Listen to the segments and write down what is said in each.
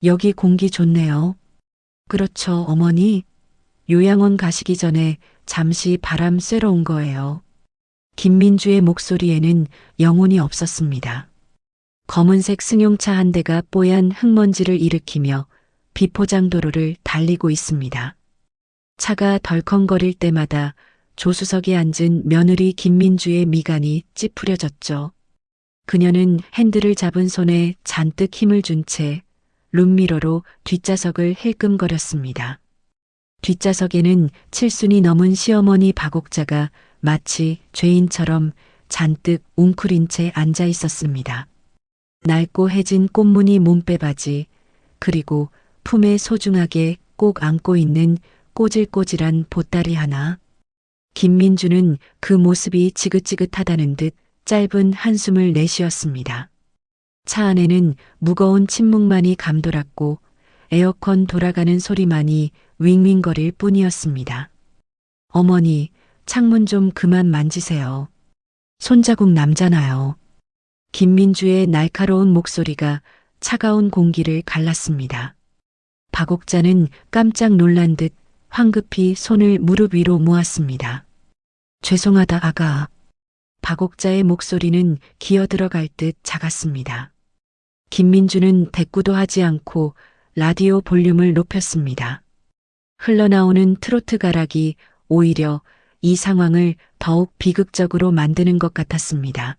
여기 공기 좋네요. 그렇죠, 어머니. 요양원 가시기 전에 잠시 바람 쐬러 온 거예요. 김민주의 목소리에는 영혼이 없었습니다. 검은색 승용차 한 대가 뽀얀 흙먼지를 일으키며 비포장도로를 달리고 있습니다. 차가 덜컹거릴 때마다 조수석에 앉은 며느리 김민주의 미간이 찌푸려졌죠. 그녀는 핸들을 잡은 손에 잔뜩 힘을 준 채 룸미러로 뒷좌석을 힐끔거렸습니다. 뒷좌석에는 칠순이 넘은 시어머니 박옥자가 마치 죄인처럼 잔뜩 웅크린 채 앉아 있었습니다. 낡고 해진 꽃무늬 몸빼바지, 그리고 품에 소중하게 꼭 안고 있는 꼬질꼬질한 보따리 하나. 김민주는 그 모습이 지긋지긋하다는 듯 짧은 한숨을 내쉬었습니다. 차 안에는 무거운 침묵만이 감돌았고 에어컨 돌아가는 소리만이 윙윙거릴 뿐이었습니다. 어머니, 창문 좀 그만 만지세요. 손자국 남잖아요. 김민주의 날카로운 목소리가 차가운 공기를 갈랐습니다. 박옥자는 깜짝 놀란 듯 황급히 손을 무릎 위로 모았습니다. 죄송하다, 아가. 박옥자의 목소리는 기어들어갈 듯 작았습니다. 김민주는 대꾸도 하지 않고 라디오 볼륨을 높였습니다. 흘러나오는 트로트 가락이 오히려 이 상황을 더욱 비극적으로 만드는 것 같았습니다.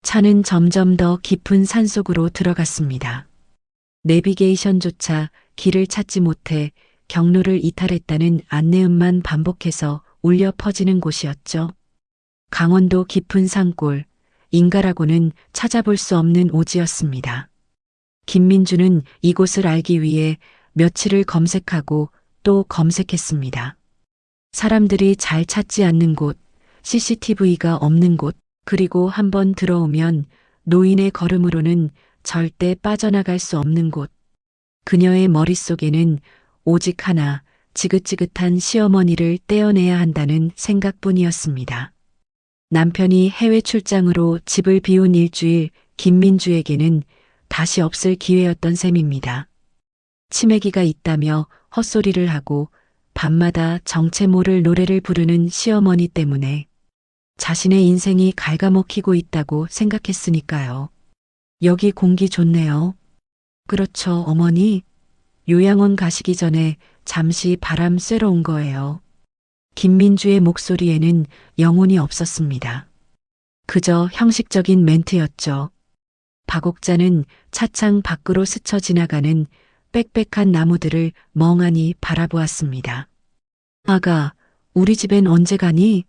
차는 점점 더 깊은 산속으로 들어갔습니다. 내비게이션조차 길을 찾지 못해 경로를 이탈했다는 안내음만 반복해서 울려 퍼지는 곳이었죠. 강원도 깊은 산골, 인가라고는 찾아볼 수 없는 오지였습니다. 김민주는 이곳을 알기 위해 며칠을 검색하고 또 검색했습니다. 사람들이 잘 찾지 않는 곳, CCTV가 없는 곳, 그리고 한번 들어오면 노인의 걸음으로는 절대 빠져나갈 수 없는 곳. 그녀의 머릿속에는 오직 하나, 지긋지긋한 시어머니를 떼어내야 한다는 생각뿐이었습니다. 남편이 해외 출장으로 집을 비운 일주일, 김민주에게는 다시 없을 기회였던 셈입니다. 치매기가 있다며 헛소리를 하고 밤마다 정체 모를 노래를 부르는 시어머니 때문에 자신의 인생이 갉아먹히고 있다고 생각했으니까요. 여기 공기 좋네요. 그렇죠, 어머니. 요양원 가시기 전에 잠시 바람 쐬러 온 거예요. 김민주의 목소리에는 영혼이 없었습니다. 그저 형식적인 멘트였죠. 박옥자는 차창 밖으로 스쳐 지나가는 빽빽한 나무들을 멍하니 바라보았습니다. 아가, 우리 집엔 언제 가니?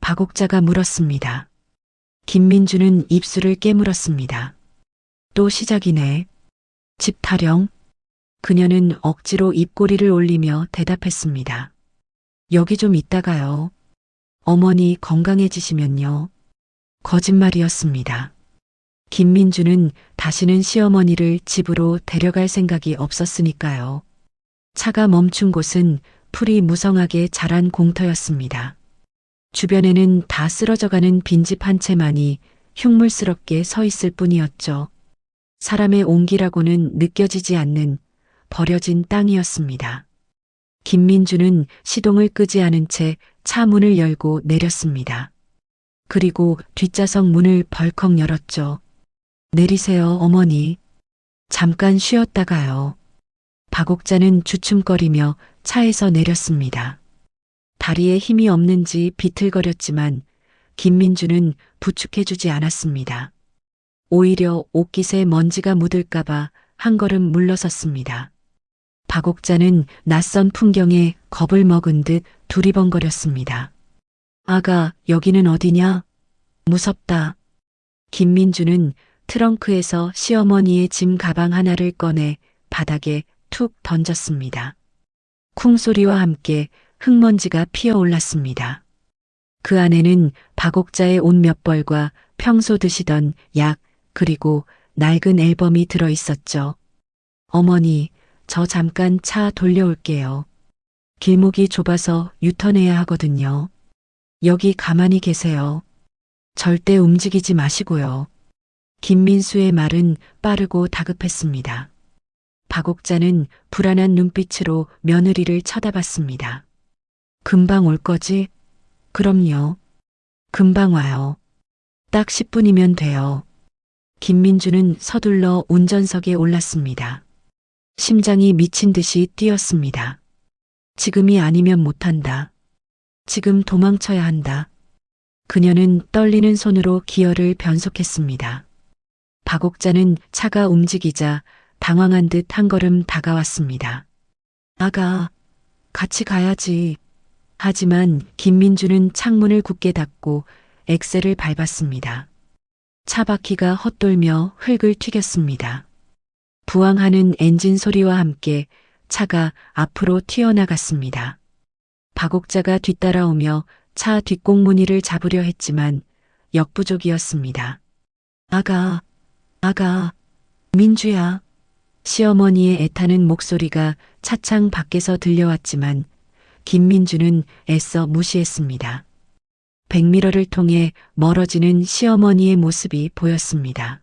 박옥자가 물었습니다. 김민주는 입술을 깨물었습니다. 또 시작이네. 집 타령? 그녀는 억지로 입꼬리를 올리며 대답했습니다. 여기 좀 있다가요. 어머니 건강해지시면요. 거짓말이었습니다. 김민주는 다시는 시어머니를 집으로 데려갈 생각이 없었으니까요. 차가 멈춘 곳은 풀이 무성하게 자란 공터였습니다. 주변에는 다 쓰러져가는 빈집 한 채만이 흉물스럽게 서 있을 뿐이었죠. 사람의 온기라고는 느껴지지 않는 버려진 땅이었습니다. 김민주는 시동을 끄지 않은 채 차 문을 열고 내렸습니다. 그리고 뒷좌석 문을 벌컥 열었죠. 내리세요, 어머니. 잠깐 쉬었다가요. 박옥자는 주춤거리며 차에서 내렸습니다. 다리에 힘이 없는지 비틀거렸지만 김민주는 부축해주지 않았습니다. 오히려 옷깃에 먼지가 묻을까봐 한 걸음 물러섰습니다. 박옥자는 낯선 풍경에 겁을 먹은 듯 두리번거렸습니다. 아가, 여기는 어디냐? 무섭다. 김민주는 트렁크에서 시어머니의 짐 가방 하나를 꺼내 바닥에 툭 던졌습니다. 쿵 소리와 함께 흙먼지가 피어올랐습니다. 그 안에는 박옥자의 옷 몇 벌과 평소 드시던 약, 그리고 낡은 앨범이 들어 있었죠. 어머니, 저 잠깐 차 돌려올게요. 길목이 좁아서 유턴해야 하거든요. 여기 가만히 계세요. 절대 움직이지 마시고요. 김민수의 말은 빠르고 다급했습니다. 박옥자는 불안한 눈빛으로 며느리를 쳐다봤습니다. 금방 올 거지? 그럼요. 금방 와요. 딱 10분이면 돼요. 김민주는 서둘러 운전석에 올랐습니다. 심장이 미친 듯이 뛰었습니다. 지금이 아니면 못한다. 지금 도망쳐야 한다. 그녀는 떨리는 손으로 기어를 변속했습니다. 박옥자는 차가 움직이자 당황한 듯 한 걸음 다가왔습니다. 아가, 같이 가야지. 하지만 김민주는 창문을 굳게 닫고 엑셀을 밟았습니다. 차 바퀴가 헛돌며 흙을 튀겼습니다. 부항하는 엔진 소리와 함께 차가 앞으로 튀어나갔습니다. 박옥자가 뒤따라오며 차 뒷공무니를 잡으려 했지만 역부족이었습니다. 아가, 민주야. 시어머니의 애타는 목소리가 차창 밖에서 들려왔지만 김민주는 애써 무시했습니다. 백미러를 통해 멀어지는 시어머니의 모습이 보였습니다.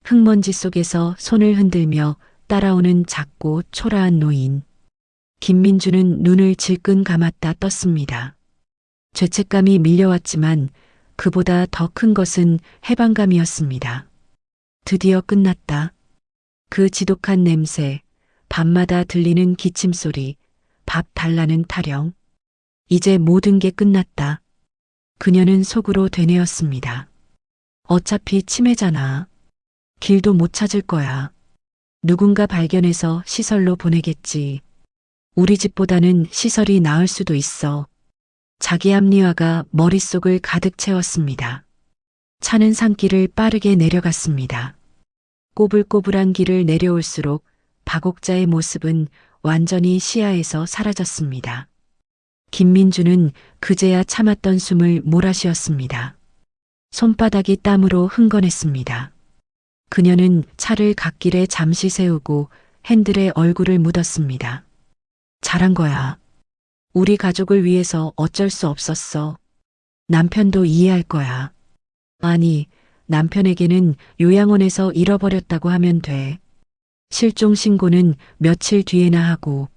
흙먼지 속에서 손을 흔들며 따라오는 작고 초라한 노인. 김민주는 눈을 질끈 감았다 떴습니다. 죄책감이 밀려왔지만 그보다 더 큰 것은 해방감이었습니다. 드디어 끝났다. 그 지독한 냄새, 밤마다 들리는 기침소리, 밥 달라는 타령. 이제 모든 게 끝났다. 그녀는 속으로 되뇌었습니다. 어차피 치매잖아. 길도 못 찾을 거야. 누군가 발견해서 시설로 보내겠지. 우리 집보다는 시설이 나을 수도 있어. 자기 합리화가 머릿속을 가득 채웠습니다. 차는 산길을 빠르게 내려갔습니다. 꼬불꼬불한 길을 내려올수록 박옥자의 모습은 완전히 시야에서 사라졌습니다. 김민주는 그제야 참았던 숨을 몰아쉬었습니다. 손바닥이 땀으로 흥건했습니다. 그녀는 차를 갓길에 잠시 세우고 핸들에 얼굴을 묻었습니다. 잘한 거야. 우리 가족을 위해서 어쩔 수 없었어. 남편도 이해할 거야. 아니, 남편에게는 요양원에서 잃어버렸다고 하면 돼. 실종 신고는 며칠 뒤에나 하고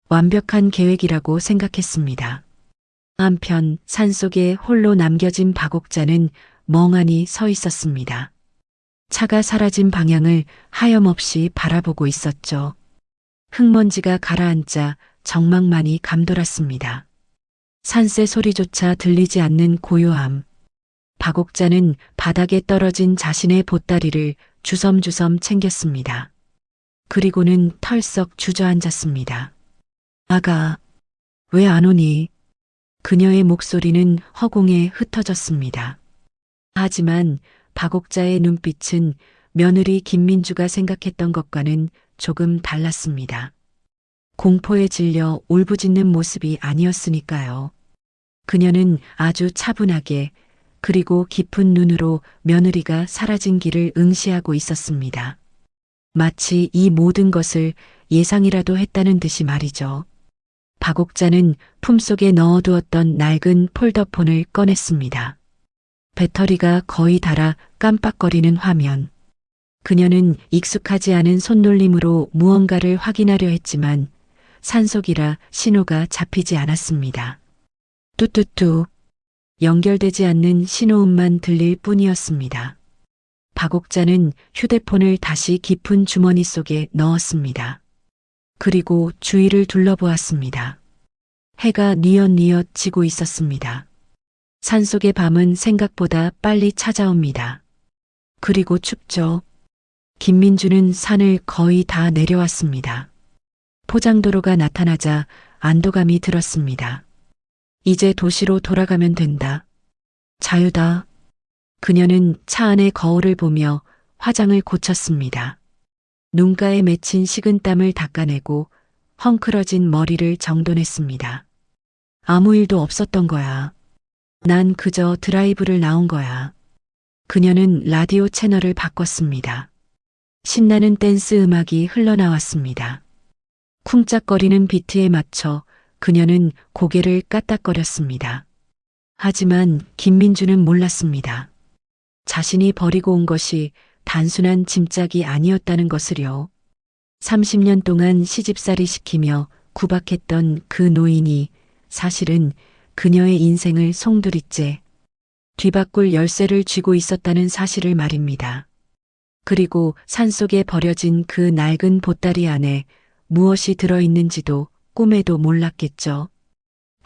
완벽한 계획이라고 생각했습니다. 한편 산속에 홀로 남겨진 박옥자는 멍하니 서 있었습니다. 차가 사라진 방향을 하염없이 바라보고 있었죠. 흙먼지가 가라앉자 정막만이 감돌았습니다. 산새 소리조차 들리지 않는 고요함. 박옥자는 바닥에 떨어진 자신의 보따리를 주섬주섬 챙겼습니다. 그리고는 털썩 주저앉았습니다. 아가, 왜 안 오니? 그녀의 목소리는 허공에 흩어졌습니다. 하지만 박옥자의 눈빛은 며느리 김민주가 생각했던 것과는 조금 달랐습니다. 공포에 질려 울부짖는 모습이 아니었으니까요. 그녀는 아주 차분하게 그리고 깊은 눈으로 며느리가 사라진 길을 응시하고 있었습니다. 마치 이 모든 것을 예상이라도 했다는 듯이 말이죠. 박옥자는 품속에 넣어두었던 낡은 폴더폰을 꺼냈습니다. 배터리가 거의 닳아 깜빡거리는 화면. 그녀는 익숙하지 않은 손놀림으로 무언가를 확인하려 했지만 산속이라 신호가 잡히지 않았습니다. 뚜뚜뚜. 연결되지 않는 신호음만 들릴 뿐이었습니다. 박옥자는 휴대폰을 다시 깊은 주머니 속에 넣었습니다. 그리고 주위를 둘러보았습니다. 해가 뉘엿뉘엿 지고 있었습니다. 산속의 밤은 생각보다 빨리 찾아옵니다. 그리고 춥죠. 김민주는 산을 거의 다 내려왔습니다. 포장도로가 나타나자 안도감이 들었습니다. 이제 도시로 돌아가면 된다. 자유다. 그녀는 차 안의 거울을 보며 화장을 고쳤습니다. 눈가에 맺힌 식은땀을 닦아내고 헝클어진 머리를 정돈했습니다. 아무 일도 없었던 거야. 난 그저 드라이브를 나온 거야. 그녀는 라디오 채널을 바꿨습니다. 신나는 댄스 음악이 흘러나왔습니다. 쿵짝거리는 비트에 맞춰 그녀는 고개를 까딱거렸습니다. 하지만 김민주는 몰랐습니다. 자신이 버리고 온 것이 단순한 짐짝이 아니었다는 것을요. 30년 동안 시집살이 시키며 구박했던 그 노인이 사실은 그녀의 인생을 송두리째 뒤바꿀 열쇠를 쥐고 있었다는 사실을 말입니다. 그리고 산속에 버려진 그 낡은 보따리 안에 무엇이 들어있는지도 꿈에도 몰랐겠죠.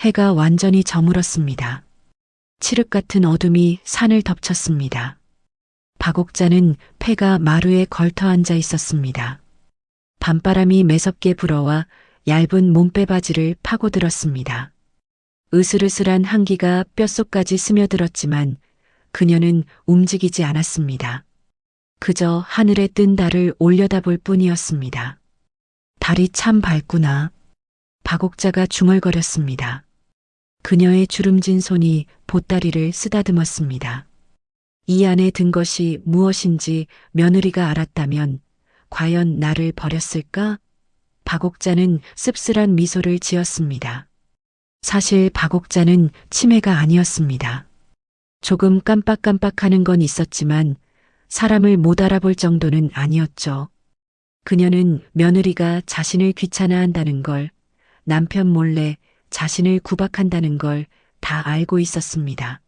해가 완전히 저물었습니다. 칠흑 같은 어둠이 산을 덮쳤습니다. 박옥자는 폐가 마루에 걸터 앉아 있었습니다. 밤바람이 매섭게 불어와 얇은 몸빼바지를 파고들었습니다. 으슬으슬한 한기가 뼛속까지 스며들었지만 그녀는 움직이지 않았습니다. 그저 하늘에 뜬 달을 올려다볼 뿐이었습니다. 달이 참 밝구나. 박옥자가 중얼거렸습니다. 그녀의 주름진 손이 보따리를 쓰다듬었습니다. 이 안에 든 것이 무엇인지 며느리가 알았다면 과연 나를 버렸을까? 박옥자는 씁쓸한 미소를 지었습니다. 사실 박옥자는 치매가 아니었습니다. 조금 깜빡깜빡하는 건 있었지만 사람을 못 알아볼 정도는 아니었죠. 그녀는 며느리가 자신을 귀찮아한다는 걸, 남편 몰래 자신을 구박한다는 걸 다 알고 있었습니다.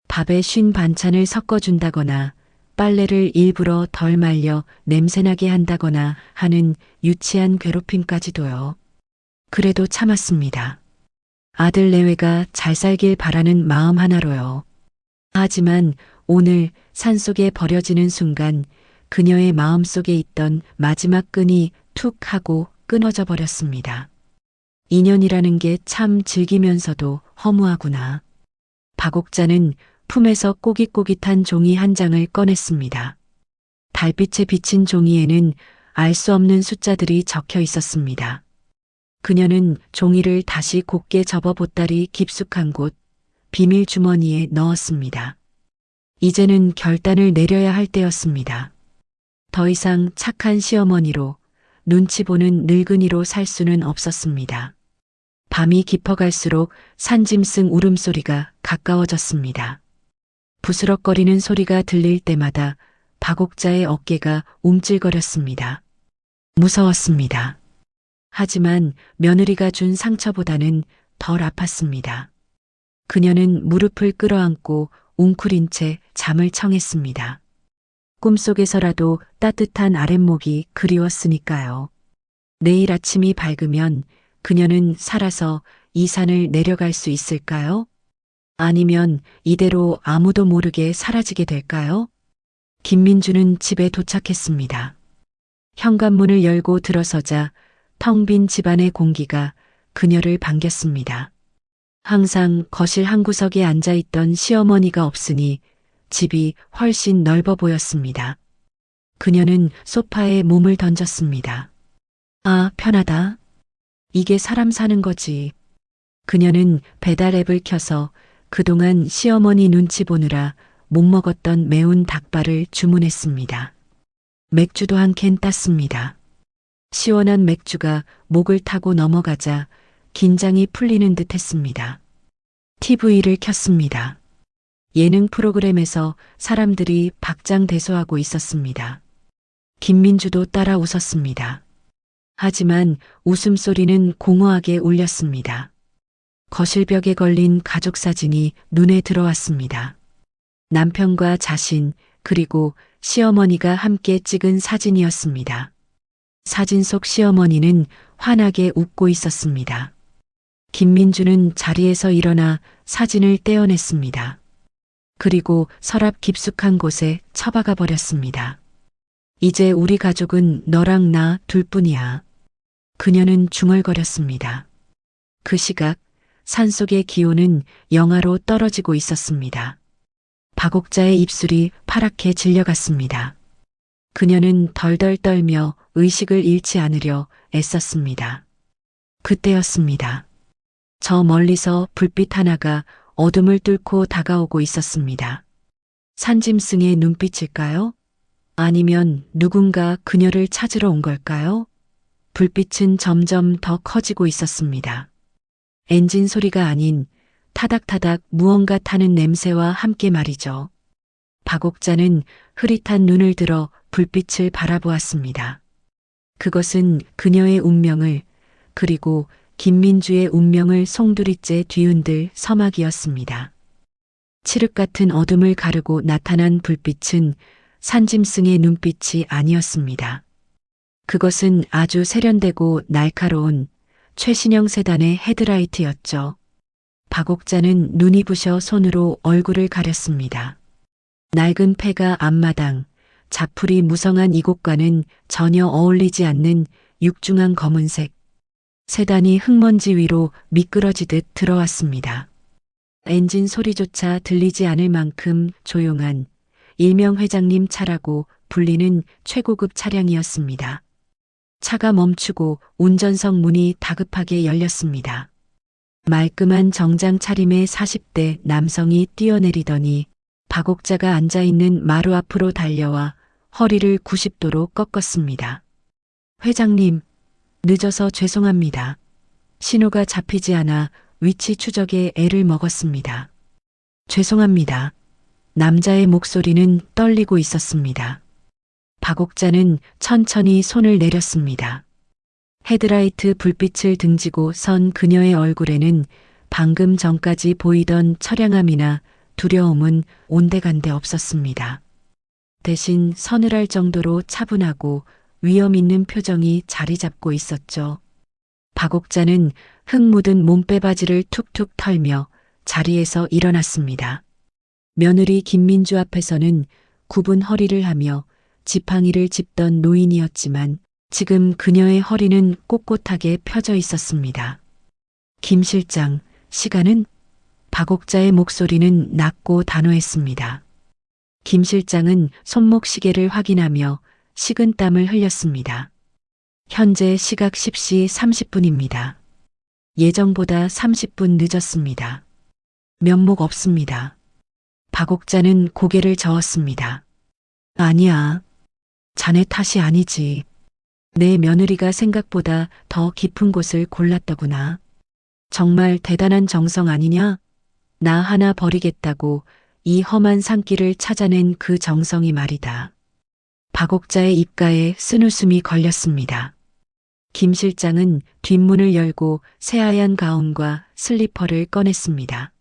밥에 쉰 반찬을 섞어준다거나 빨래를 일부러 덜 말려 냄새나게 한다거나 하는 유치한 괴롭힘까지도요. 그래도 참았습니다. 아들 내외가 잘 살길 바라는 마음 하나로요. 하지만 오늘 산속에 버려지는 순간 그녀의 마음속에 있던 마지막 끈이 툭 하고 끊어져 버렸습니다. 인연이라는 게 참 즐기면서도 허무하구나. 박옥자는 품에서 꼬깃꼬깃한 종이 한 장을 꺼냈습니다. 달빛에 비친 종이에는 알 수 없는 숫자들이 적혀 있었습니다. 그녀는 종이를 다시 곱게 접어 보따리 깊숙한 곳 비밀 주머니에 넣었습니다. 이제는 결단을 내려야 할 때였습니다. 더 이상 착한 시어머니로 눈치 보는 늙은이로 살 수는 없었습니다. 밤이 깊어갈수록 산짐승 울음소리가 가까워졌습니다. 부스럭거리는 소리가 들릴 때마다 박옥자의 어깨가 움찔거렸습니다. 무서웠습니다. 하지만 며느리가 준 상처보다는 덜 아팠습니다. 그녀는 무릎을 끌어안고 웅크린 채 잠을 청했습니다. 꿈속에서라도 따뜻한 아랫목이 그리웠으니까요. 내일 아침이 밝으면 그녀는 살아서 이 산을 내려갈 수 있을까요? 아니면 이대로 아무도 모르게 사라지게 될까요? 김민주는 집에 도착했습니다. 현관문을 열고 들어서자 텅 빈 집안의 공기가 그녀를 반겼습니다. 항상 거실 한 구석에 앉아있던 시어머니가 없으니 집이 훨씬 넓어 보였습니다. 그녀는 소파에 몸을 던졌습니다. 아, 편하다. 이게 사람 사는 거지. 그녀는 배달 앱을 켜서 그동안 시어머니 눈치 보느라 못 먹었던 매운 닭발을 주문했습니다. 맥주도 한 캔 땄습니다. 시원한 맥주가 목을 타고 넘어가자 긴장이 풀리는 듯 했습니다. TV를 켰습니다. 예능 프로그램에서 사람들이 박장대소하고 있었습니다. 김민주도 따라 웃었습니다. 하지만 웃음소리는 공허하게 울렸습니다. 거실벽에 걸린 가족 사진이 눈에 들어왔습니다. 남편과 자신 그리고 시어머니가 함께 찍은 사진이었습니다. 사진 속 시어머니는 환하게 웃고 있었습니다. 김민주는 자리에서 일어나 사진을 떼어냈습니다. 그리고 서랍 깊숙한 곳에 처박아 버렸습니다. 이제 우리 가족은 너랑 나 둘뿐이야. 그녀는 중얼거렸습니다. 그 시각 산속의 기온은 영하로 떨어지고 있었습니다. 박옥자의 입술이 파랗게 질려갔습니다. 그녀는 덜덜 떨며 의식을 잃지 않으려 애썼습니다. 그때였습니다. 저 멀리서 불빛 하나가 어둠을 뚫고 다가오고 있었습니다. 산짐승의 눈빛일까요? 아니면 누군가 그녀를 찾으러 온 걸까요? 불빛은 점점 더 커지고 있었습니다. 엔진 소리가 아닌 타닥타닥 무언가 타는 냄새와 함께 말이죠. 박옥자는 흐릿한 눈을 들어 불빛을 바라보았습니다. 그것은 그녀의 운명을, 그리고 김민주의 운명을 송두리째 뒤흔들 서막이었습니다. 칠흑 같은 어둠을 가르고 나타난 불빛은 산짐승의 눈빛이 아니었습니다. 그것은 아주 세련되고 날카로운 최신형 세단의 헤드라이트였죠. 박옥자는 눈이 부셔 손으로 얼굴을 가렸습니다. 낡은 폐가 앞마당, 자풀이 무성한 이곳과는 전혀 어울리지 않는 육중한 검은색. 세단이 흙먼지 위로 미끄러지듯 들어왔습니다. 엔진 소리조차 들리지 않을 만큼 조용한 일명 회장님 차라고 불리는 최고급 차량이었습니다. 차가 멈추고 운전석 문이 다급하게 열렸습니다. 말끔한 정장 차림의 40대 남성이 뛰어내리더니 박옥자가 앉아있는 마루 앞으로 달려와 허리를 90도로 꺾었습니다. 회장님, 늦어서 죄송합니다. 신호가 잡히지 않아 위치 추적에 애를 먹었습니다. 죄송합니다. 남자의 목소리는 떨리고 있었습니다. 박옥자는 천천히 손을 내렸습니다. 헤드라이트 불빛을 등지고 선 그녀의 얼굴에는 방금 전까지 보이던 처량함이나 두려움은 온데간데 없었습니다. 대신 서늘할 정도로 차분하고 위험 있는 표정이 자리 잡고 있었죠. 박옥자는 흙 묻은 몸빼바지를 툭툭 털며 자리에서 일어났습니다. 며느리 김민주 앞에서는 굽은 허리를 하며 지팡이를 짚던 노인이었지만 지금 그녀의 허리는 꼿꼿하게 펴져 있었습니다. 김 실장, 시간은? 박옥자의 목소리는 낮고 단호했습니다. 김 실장은 손목 시계를 확인하며 식은땀을 흘렸습니다. 현재 시각 10시 30분입니다. 예정보다 30분 늦었습니다. 면목 없습니다. 박옥자는 고개를 저었습니다. 아니야. 자네 탓이 아니지. 내 며느리가 생각보다 더 깊은 곳을 골랐더구나. 정말 대단한 정성 아니냐? 나 하나 버리겠다고 이 험한 산길을 찾아낸 그 정성이 말이다. 박옥자의 입가에 쓴웃음이 걸렸습니다. 김 실장은 뒷문을 열고 새하얀 가운과 슬리퍼를 꺼냈습니다.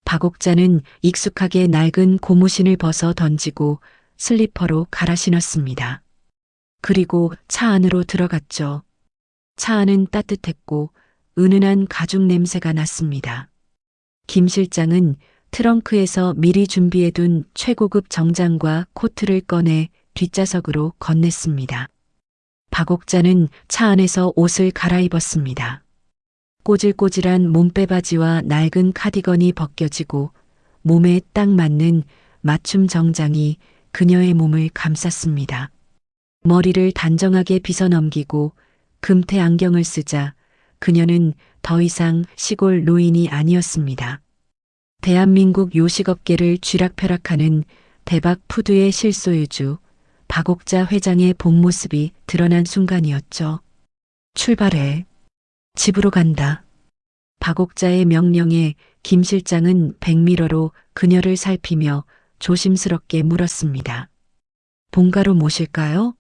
박옥자는 익숙하게 낡은 고무신을 벗어 던지고 슬리퍼로 갈아 신었습니다. 그리고 차 안으로 들어갔죠. 차 안은 따뜻했고 은은한 가죽 냄새가 났습니다. 김 실장은 트렁크에서 미리 준비해둔 최고급 정장과 코트를 꺼내 뒷좌석으로 건넸습니다. 박옥자는 차 안에서 옷을 갈아입었습니다. 꼬질꼬질한 몸빼바지와 낡은 카디건이 벗겨지고 몸에 딱 맞는 맞춤 정장이 그녀의 몸을 감쌌습니다. 머리를 단정하게 빗어넘기고 금태 안경을 쓰자 그녀는 더 이상 시골 노인이 아니었습니다. 대한민국 요식업계를 쥐락펴락하는 대박 푸드의 실소유주 박옥자 회장의 본 모습이 드러난 순간이었죠. 출발해. 집으로 간다. 박옥자의 명령에 김 실장은 백미러로 그녀를 살피며 조심스럽게 물었습니다. 본가로 모실까요?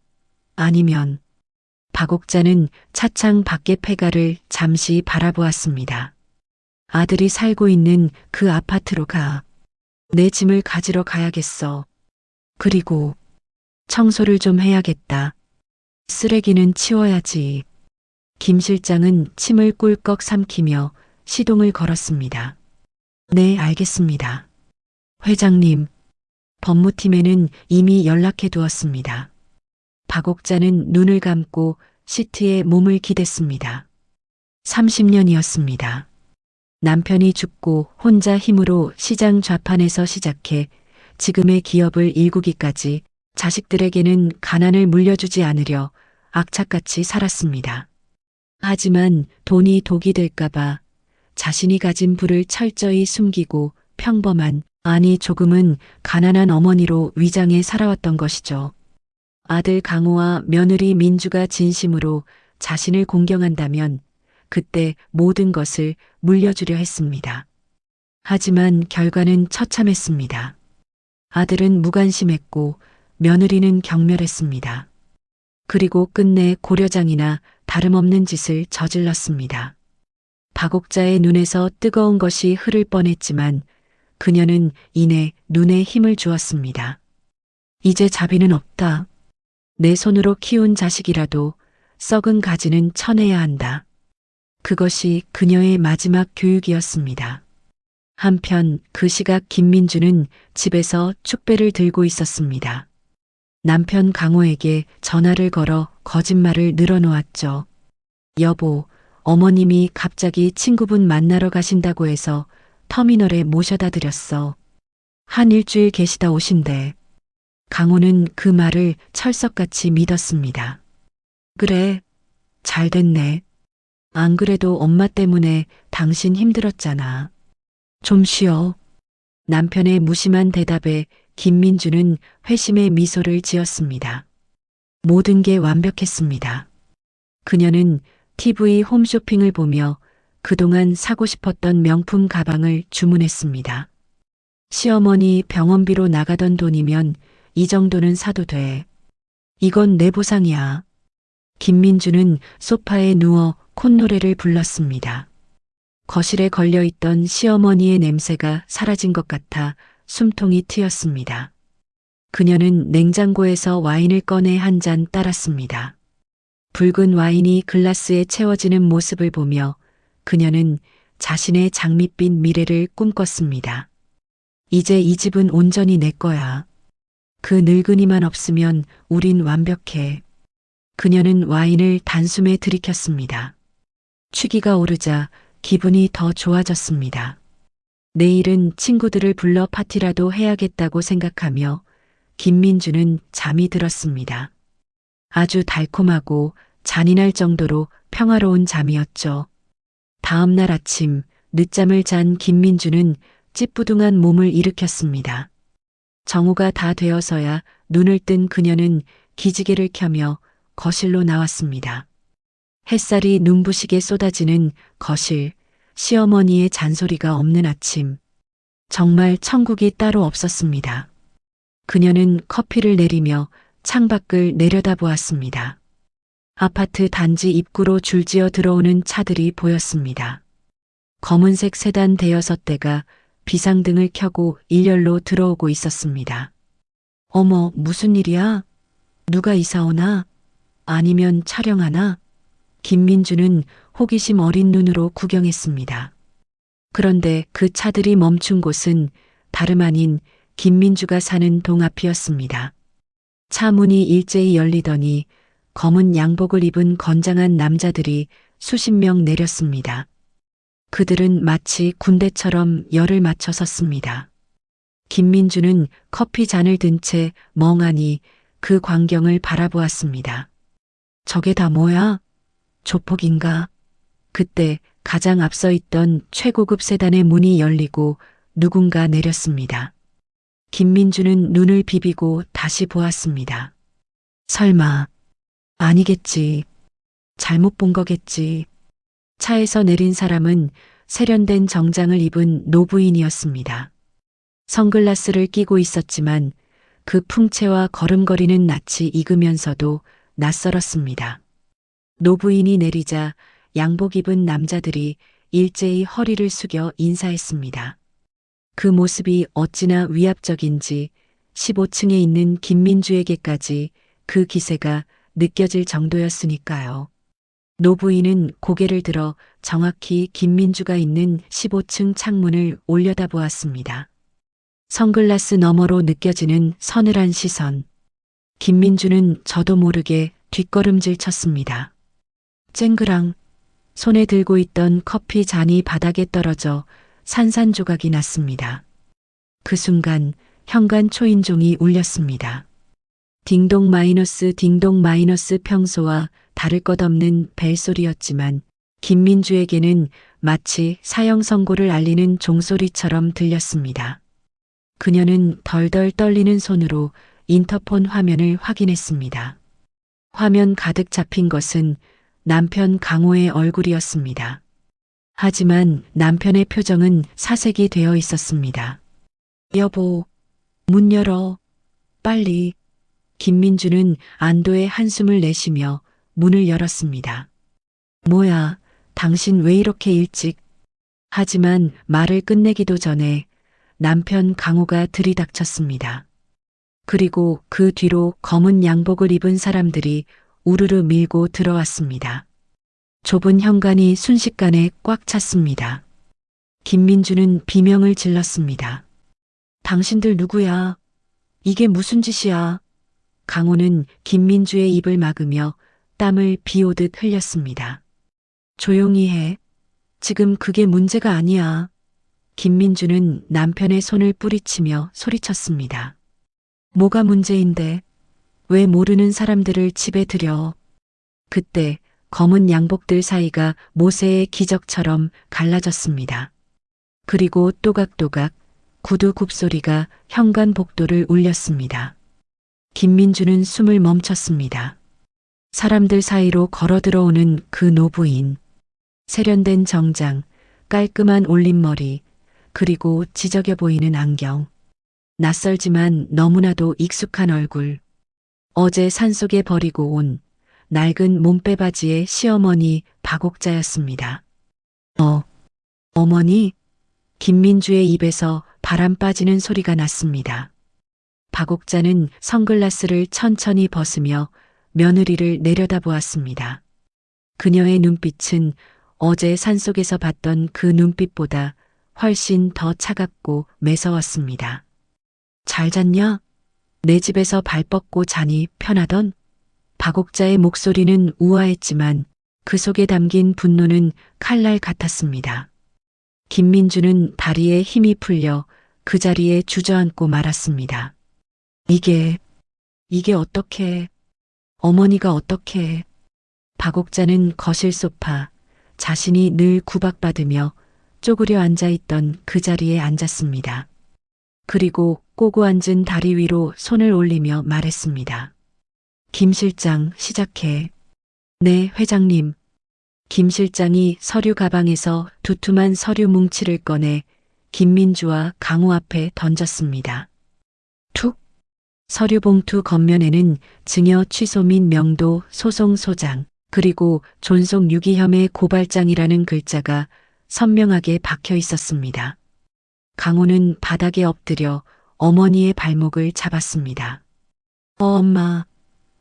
아니면 박옥자는 차창 밖의 폐가를 잠시 바라보았습니다. 아들이 살고 있는 그 아파트로 가. 내 짐을 가지러 가야겠어. 그리고 청소를 좀 해야겠다. 쓰레기는 치워야지. 김 실장은 침을 꿀꺽 삼키며 시동을 걸었습니다. 네, 알겠습니다. 회장님, 법무팀에는 이미 연락해 두었습니다. 박옥자는 눈을 감고 시트에 몸을 기댔습니다. 30년이었습니다. 남편이 죽고 혼자 힘으로 시장 좌판에서 시작해 지금의 기업을 일구기까지 자식들에게는 가난을 물려주지 않으려 악착같이 살았습니다. 하지만 돈이 독이 될까봐 자신이 가진 부를 철저히 숨기고 평범한, 아니 조금은 가난한 어머니로 위장해 살아왔던 것이죠. 아들 강호와 며느리 민주가 진심으로 자신을 공경한다면 그때 모든 것을 물려주려 했습니다. 하지만 결과는 처참했습니다. 아들은 무관심했고 며느리는 경멸했습니다. 그리고 끝내 고려장이나 다름없는 짓을 저질렀습니다. 박옥자의 눈에서 뜨거운 것이 흐를 뻔했지만 그녀는 이내 눈에 힘을 주었습니다. 이제 자비는 없다. 내 손으로 키운 자식이라도 썩은 가지는 쳐내야 한다. 그것이 그녀의 마지막 교육이었습니다. 한편 그 시각 김민주는 집에서 축배를 들고 있었습니다. 남편 강호에게 전화를 걸어 거짓말을 늘어놓았죠. 여보, 어머님이 갑자기 친구분 만나러 가신다고 해서 터미널에 모셔다 드렸어. 한 일주일 계시다 오신대. 강호는 그 말을 철석같이 믿었습니다. 그래, 잘 됐네. 안 그래도 엄마 때문에 당신 힘들었잖아. 좀 쉬어. 남편의 무심한 대답에 김민주는 회심의 미소를 지었습니다. 모든 게 완벽했습니다. 그녀는 TV 홈쇼핑을 보며 그동안 사고 싶었던 명품 가방을 주문했습니다. 시어머니 병원비로 나가던 돈이면 이 정도는 사도 돼. 이건 내 보상이야. 김민주는 소파에 누워 콧노래를 불렀습니다. 거실에 걸려있던 시어머니의 냄새가 사라진 것 같아 숨통이 트였습니다. 그녀는 냉장고에서 와인을 꺼내 한 잔 따랐습니다. 붉은 와인이 글라스에 채워지는 모습을 보며 그녀는 자신의 장밋빛 미래를 꿈꿨습니다. 이제 이 집은 온전히 내 거야. 그 늙은이만 없으면 우린 완벽해. 그녀는 와인을 단숨에 들이켰습니다. 취기가 오르자 기분이 더 좋아졌습니다. 내일은 친구들을 불러 파티라도 해야겠다고 생각하며 김민주는 잠이 들었습니다. 아주 달콤하고 잔인할 정도로 평화로운 잠이었죠. 다음 날 아침 늦잠을 잔 김민주는 찌뿌둥한 몸을 일으켰습니다. 정오가 다 되어서야 눈을 뜬 그녀는 기지개를 켜며 거실로 나왔습니다. 햇살이 눈부시게 쏟아지는 거실, 시어머니의 잔소리가 없는 아침. 정말 천국이 따로 없었습니다. 그녀는 커피를 내리며 창밖을 내려다보았습니다. 아파트 단지 입구로 줄지어 들어오는 차들이 보였습니다. 검은색 세단 대여섯 대가 비상등을 켜고 일렬로 들어오고 있었습니다. 어머, 무슨 일이야? 누가 이사 오나? 아니면 촬영하나? 김민주는 호기심 어린 눈으로 구경했습니다. 그런데 그 차들이 멈춘 곳은 다름 아닌 김민주가 사는 동 앞이었습니다. 차 문이 일제히 열리더니 검은 양복을 입은 건장한 남자들이 수십 명 내렸습니다. 그들은 마치 군대처럼 열을 맞춰 섰습니다. 김민주는 커피 잔을 든 채 멍하니 그 광경을 바라보았습니다. 저게 다 뭐야? 조폭인가? 그때 가장 앞서 있던 최고급 세단의 문이 열리고 누군가 내렸습니다. 김민주는 눈을 비비고 다시 보았습니다. 설마, 아니겠지. 잘못 본 거겠지. 차에서 내린 사람은 세련된 정장을 입은 노부인이었습니다. 선글라스를 끼고 있었지만 그 풍채와 걸음걸이는 낯이 익으면서도 낯설었습니다. 노부인이 내리자 양복 입은 남자들이 일제히 허리를 숙여 인사했습니다. 그 모습이 어찌나 위압적인지 15층에 있는 김민주에게까지 그 기세가 느껴질 정도였으니까요. 노부인은 고개를 들어 정확히 김민주가 있는 15층 창문을 올려다보았습니다. 선글라스 너머로 느껴지는 서늘한 시선. 김민주는 저도 모르게 뒷걸음질 쳤습니다. 쨍그랑 손에 들고 있던 커피 잔이 바닥에 떨어져 산산조각이 났습니다. 그 순간 현관 초인종이 울렸습니다. 딩동 마이너스 평소와 다를 것 없는 벨소리였지만 김민주에게는 마치 사형 선고를 알리는 종소리처럼 들렸습니다. 그녀는 덜덜 떨리는 손으로 인터폰 화면을 확인했습니다. 화면 가득 잡힌 것은 남편 강호의 얼굴이었습니다. 하지만 남편의 표정은 사색이 되어 있었습니다. 여보, 문 열어. 빨리. 김민주는 안도의 한숨을 내쉬며 문을 열었습니다. 뭐야, 당신 왜 이렇게 일찍? 하지만 말을 끝내기도 전에 남편 강호가 들이닥쳤습니다. 그리고 그 뒤로 검은 양복을 입은 사람들이 우르르 밀고 들어왔습니다. 좁은 현관이 순식간에 꽉 찼습니다. 김민주는 비명을 질렀습니다. 당신들 누구야? 이게 무슨 짓이야? 강호는 김민주의 입을 막으며 땀을 비오듯 흘렸습니다. 조용히 해. 지금 그게 문제가 아니야. 김민주는 남편의 손을 뿌리치며 소리쳤습니다. 뭐가 문제인데? 왜 모르는 사람들을 집에 들여? 그때 검은 양복들 사이가 모세의 기적처럼 갈라졌습니다. 그리고 또각또각 구두 굽소리가 현관 복도를 울렸습니다. 김민주는 숨을 멈췄습니다. 사람들 사이로 걸어 들어오는 그 노부인. 세련된 정장, 깔끔한 올림머리, 그리고 지저귀 보이는 안경. 낯설지만 너무나도 익숙한 얼굴. 어제 산속에 버리고 온 낡은 몸빼바지의 시어머니 박옥자였습니다. 어머니? 김민주의 입에서 바람 빠지는 소리가 났습니다. 박옥자는 선글라스를 천천히 벗으며 며느리를 내려다보았습니다. 그녀의 눈빛은 어제 산속에서 봤던 그 눈빛보다 훨씬 더 차갑고 매서웠습니다. 잘 잤냐? 내 집에서 발 뻗고 자니 편하던? 박옥자의 목소리는 우아했지만 그 속에 담긴 분노는 칼날 같았습니다. 김민주는 다리에 힘이 풀려 그 자리에 주저앉고 말았습니다. 이게 어떻게, 어머니가 어떻게. 박옥자는 거실 소파, 자신이 늘 구박받으며 쪼그려 앉아있던 그 자리에 앉았습니다. 그리고 꼬고 앉은 다리 위로 손을 올리며 말했습니다. 김 실장, 시작해. 네, 회장님. 김 실장이 서류 가방에서 두툼한 서류 뭉치를 꺼내 김민주와 강호 앞에 던졌습니다. 툭! 서류 봉투 겉면에는 증여 취소 및 명도 소송 소장, 그리고 존속 유기혐의 고발장이라는 글자가 선명하게 박혀 있었습니다. 강호는 바닥에 엎드려 어머니의 발목을 잡았습니다. 엄마.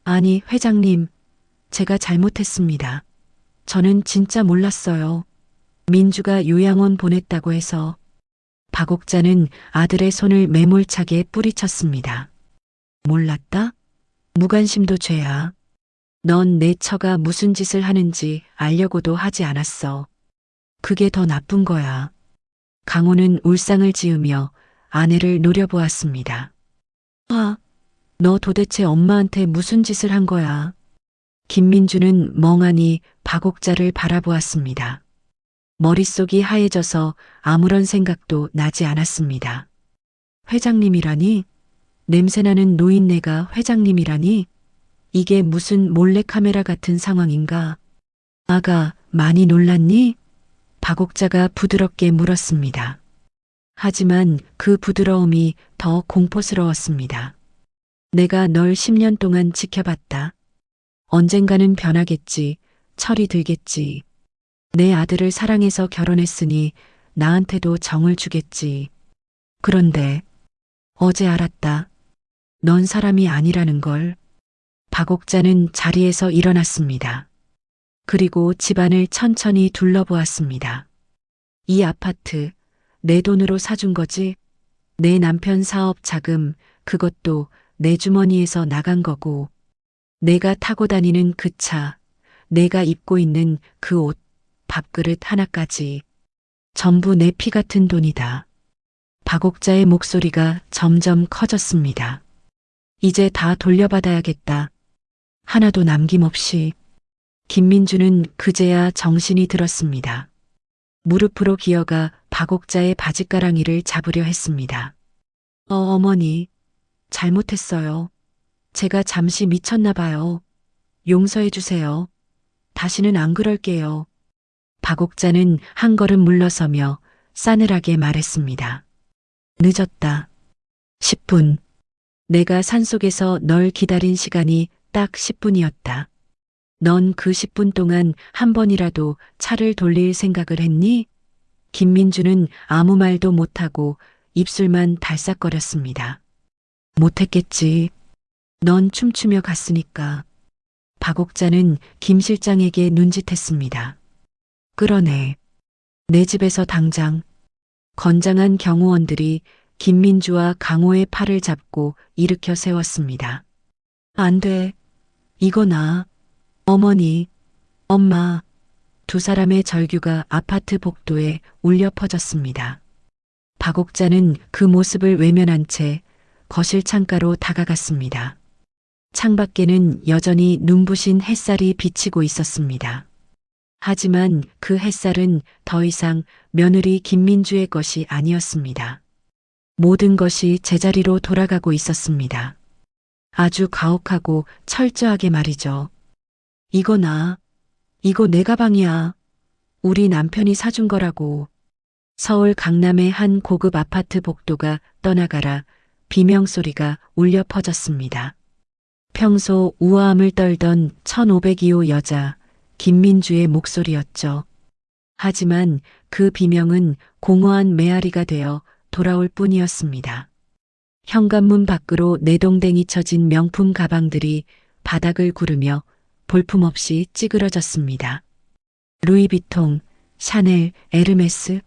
아니, 회장님. 제가 잘못했습니다. 저는 진짜 몰랐어요. 민주가 요양원 보냈다고 해서. 박옥자는 아들의 손을 매몰차게 뿌리쳤습니다. 몰랐다? 무관심도 죄야. 넌 내 처가 무슨 짓을 하는지 알려고도 하지 않았어. 그게 더 나쁜 거야. 강호는 울상을 지으며 아내를 노려보았습니다. 너 도대체 엄마한테 무슨 짓을 한 거야? 김민주는 멍하니 박옥자를 바라보았습니다. 머릿속이 하얘져서 아무런 생각도 나지 않았습니다. 회장님이라니? 냄새나는 노인네가 회장님이라니? 이게 무슨 몰래카메라 같은 상황인가? 아가, 많이 놀랐니? 박옥자가 부드럽게 물었습니다. 하지만 그 부드러움이 더 공포스러웠습니다. 내가 널 10년 동안 지켜봤다. 언젠가는 변하겠지. 철이 들겠지. 내 아들을 사랑해서 결혼했으니 나한테도 정을 주겠지. 그런데 어제 알았다. 넌 사람이 아니라는 걸. 박옥자는 자리에서 일어났습니다. 그리고 집안을 천천히 둘러보았습니다. 이 아파트 내 돈으로 사준 거지? 내 남편 사업 자금, 그것도 내 주머니에서 나간 거고, 내가 타고 다니는 그 차, 내가 입고 있는 그 옷, 밥그릇 하나까지 전부 내 피 같은 돈이다. 박옥자의 목소리가 점점 커졌습니다. 이제 다 돌려받아야겠다. 하나도 남김없이. 김민주는 그제야 정신이 들었습니다. 무릎으로 기어가 박옥자의 바짓가랑이를 잡으려 했습니다. 어머니, 잘못했어요. 제가 잠시 미쳤나 봐요. 용서해 주세요. 다시는 안 그럴게요. 박옥자는 한 걸음 물러서며 싸늘하게 말했습니다. 늦었다. 10분. 내가 산속에서 널 기다린 시간이 딱 10분이었다. 넌 그 10분 동안 한 번이라도 차를 돌릴 생각을 했니? 김민주는 아무 말도 못하고 입술만 달싹거렸습니다. 못했겠지. 넌 춤추며 갔으니까. 박옥자는 김 실장에게 눈짓했습니다. 끌어내. 내 집에서 당장. 건장한 경호원들이 김민주와 강호의 팔을 잡고 일으켜 세웠습니다. 안 돼. 이거 나. 어머니, 엄마. 두 사람의 절규가 아파트 복도에 울려 퍼졌습니다. 박옥자는 그 모습을 외면한 채 거실 창가로 다가갔습니다. 창밖에는 여전히 눈부신 햇살이 비치고 있었습니다. 하지만 그 햇살은 더 이상 며느리 김민주의 것이 아니었습니다. 모든 것이 제자리로 돌아가고 있었습니다. 아주 가혹하고 철저하게 말이죠. 이거 나. 이거 내 가방이야. 우리 남편이 사준 거라고. 서울 강남의 한 고급 아파트 복도가 떠나가라 비명소리가 울려 퍼졌습니다. 평소 우아함을 떨던 1502호 여자 김민주의 목소리였죠. 하지만 그 비명은 공허한 메아리가 되어 돌아올 뿐이었습니다. 현관문 밖으로 내동댕이 쳐진 명품 가방들이 바닥을 구르며 볼품없이 찌그러졌습니다. 루이비통, 샤넬, 에르메스.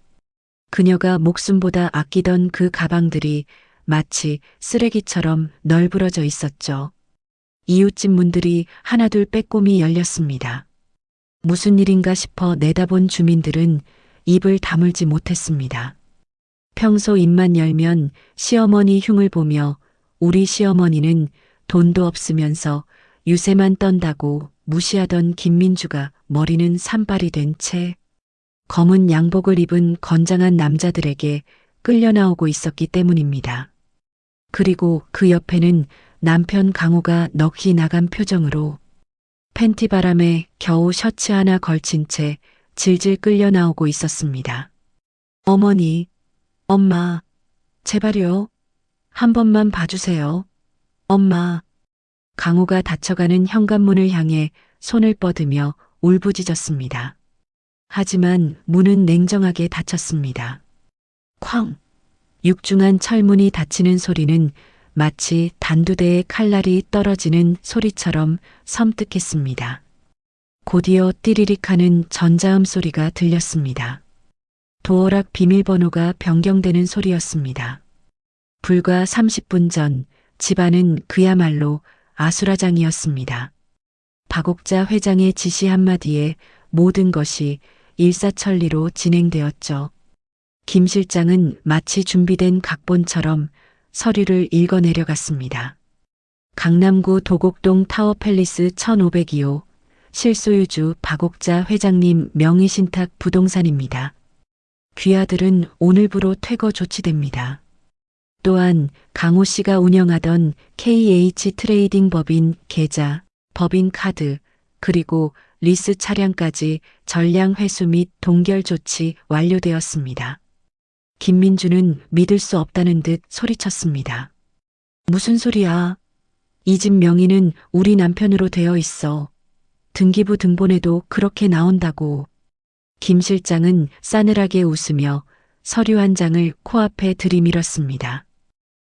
그녀가 목숨보다 아끼던 그 가방들이 마치 쓰레기처럼 널브러져 있었죠. 이웃집 문들이 하나둘 빼꼼히 열렸습니다. 무슨 일인가 싶어 내다본 주민들은 입을 다물지 못했습니다. 평소 입만 열면 시어머니 흉을 보며 우리 시어머니는 돈도 없으면서 유세만 떤다고 무시하던 김민주가 머리는 산발이 된 채 검은 양복을 입은 건장한 남자들에게 끌려 나오고 있었기 때문입니다. 그리고 그 옆에는 남편 강호가 넋이 나간 표정으로 팬티 바람에 겨우 셔츠 하나 걸친 채 질질 끌려 나오고 있었습니다. 어머니, 엄마, 제발요. 한 번만 봐주세요. 엄마. 강호가 닫혀가는 현관문을 향해 손을 뻗으며 울부짖었습니다. 하지만 문은 냉정하게 닫혔습니다. 쾅! 육중한 철문이 닫히는 소리는 마치 단두대의 칼날이 떨어지는 소리처럼 섬뜩했습니다. 곧이어 띠리릭 하는 전자음 소리가 들렸습니다. 도어락 비밀번호가 변경되는 소리였습니다. 불과 30분 전 집안은 그야말로 아수라장이었습니다. 박옥자 회장의 지시 한마디에 모든 것이 일사천리로 진행되었죠. 김 실장은 마치 준비된 각본처럼 서류를 읽어내려갔습니다. 강남구 도곡동 타워팰리스 1502호 실소유주 박옥자 회장님 명의신탁 부동산입니다. 귀하들은 오늘부로 퇴거 조치됩니다. 또한 강호 씨가 운영하던 KH 트레이딩 법인 계좌, 법인 카드, 그리고 리스 차량까지 전량 회수 및 동결 조치 완료되었습니다. 김민주는 믿을 수 없다는 듯 소리쳤습니다. 무슨 소리야? 이 집 명의는 우리 남편으로 되어 있어. 등기부 등본에도 그렇게 나온다고. 김 실장은 싸늘하게 웃으며 서류 한 장을 코앞에 들이밀었습니다.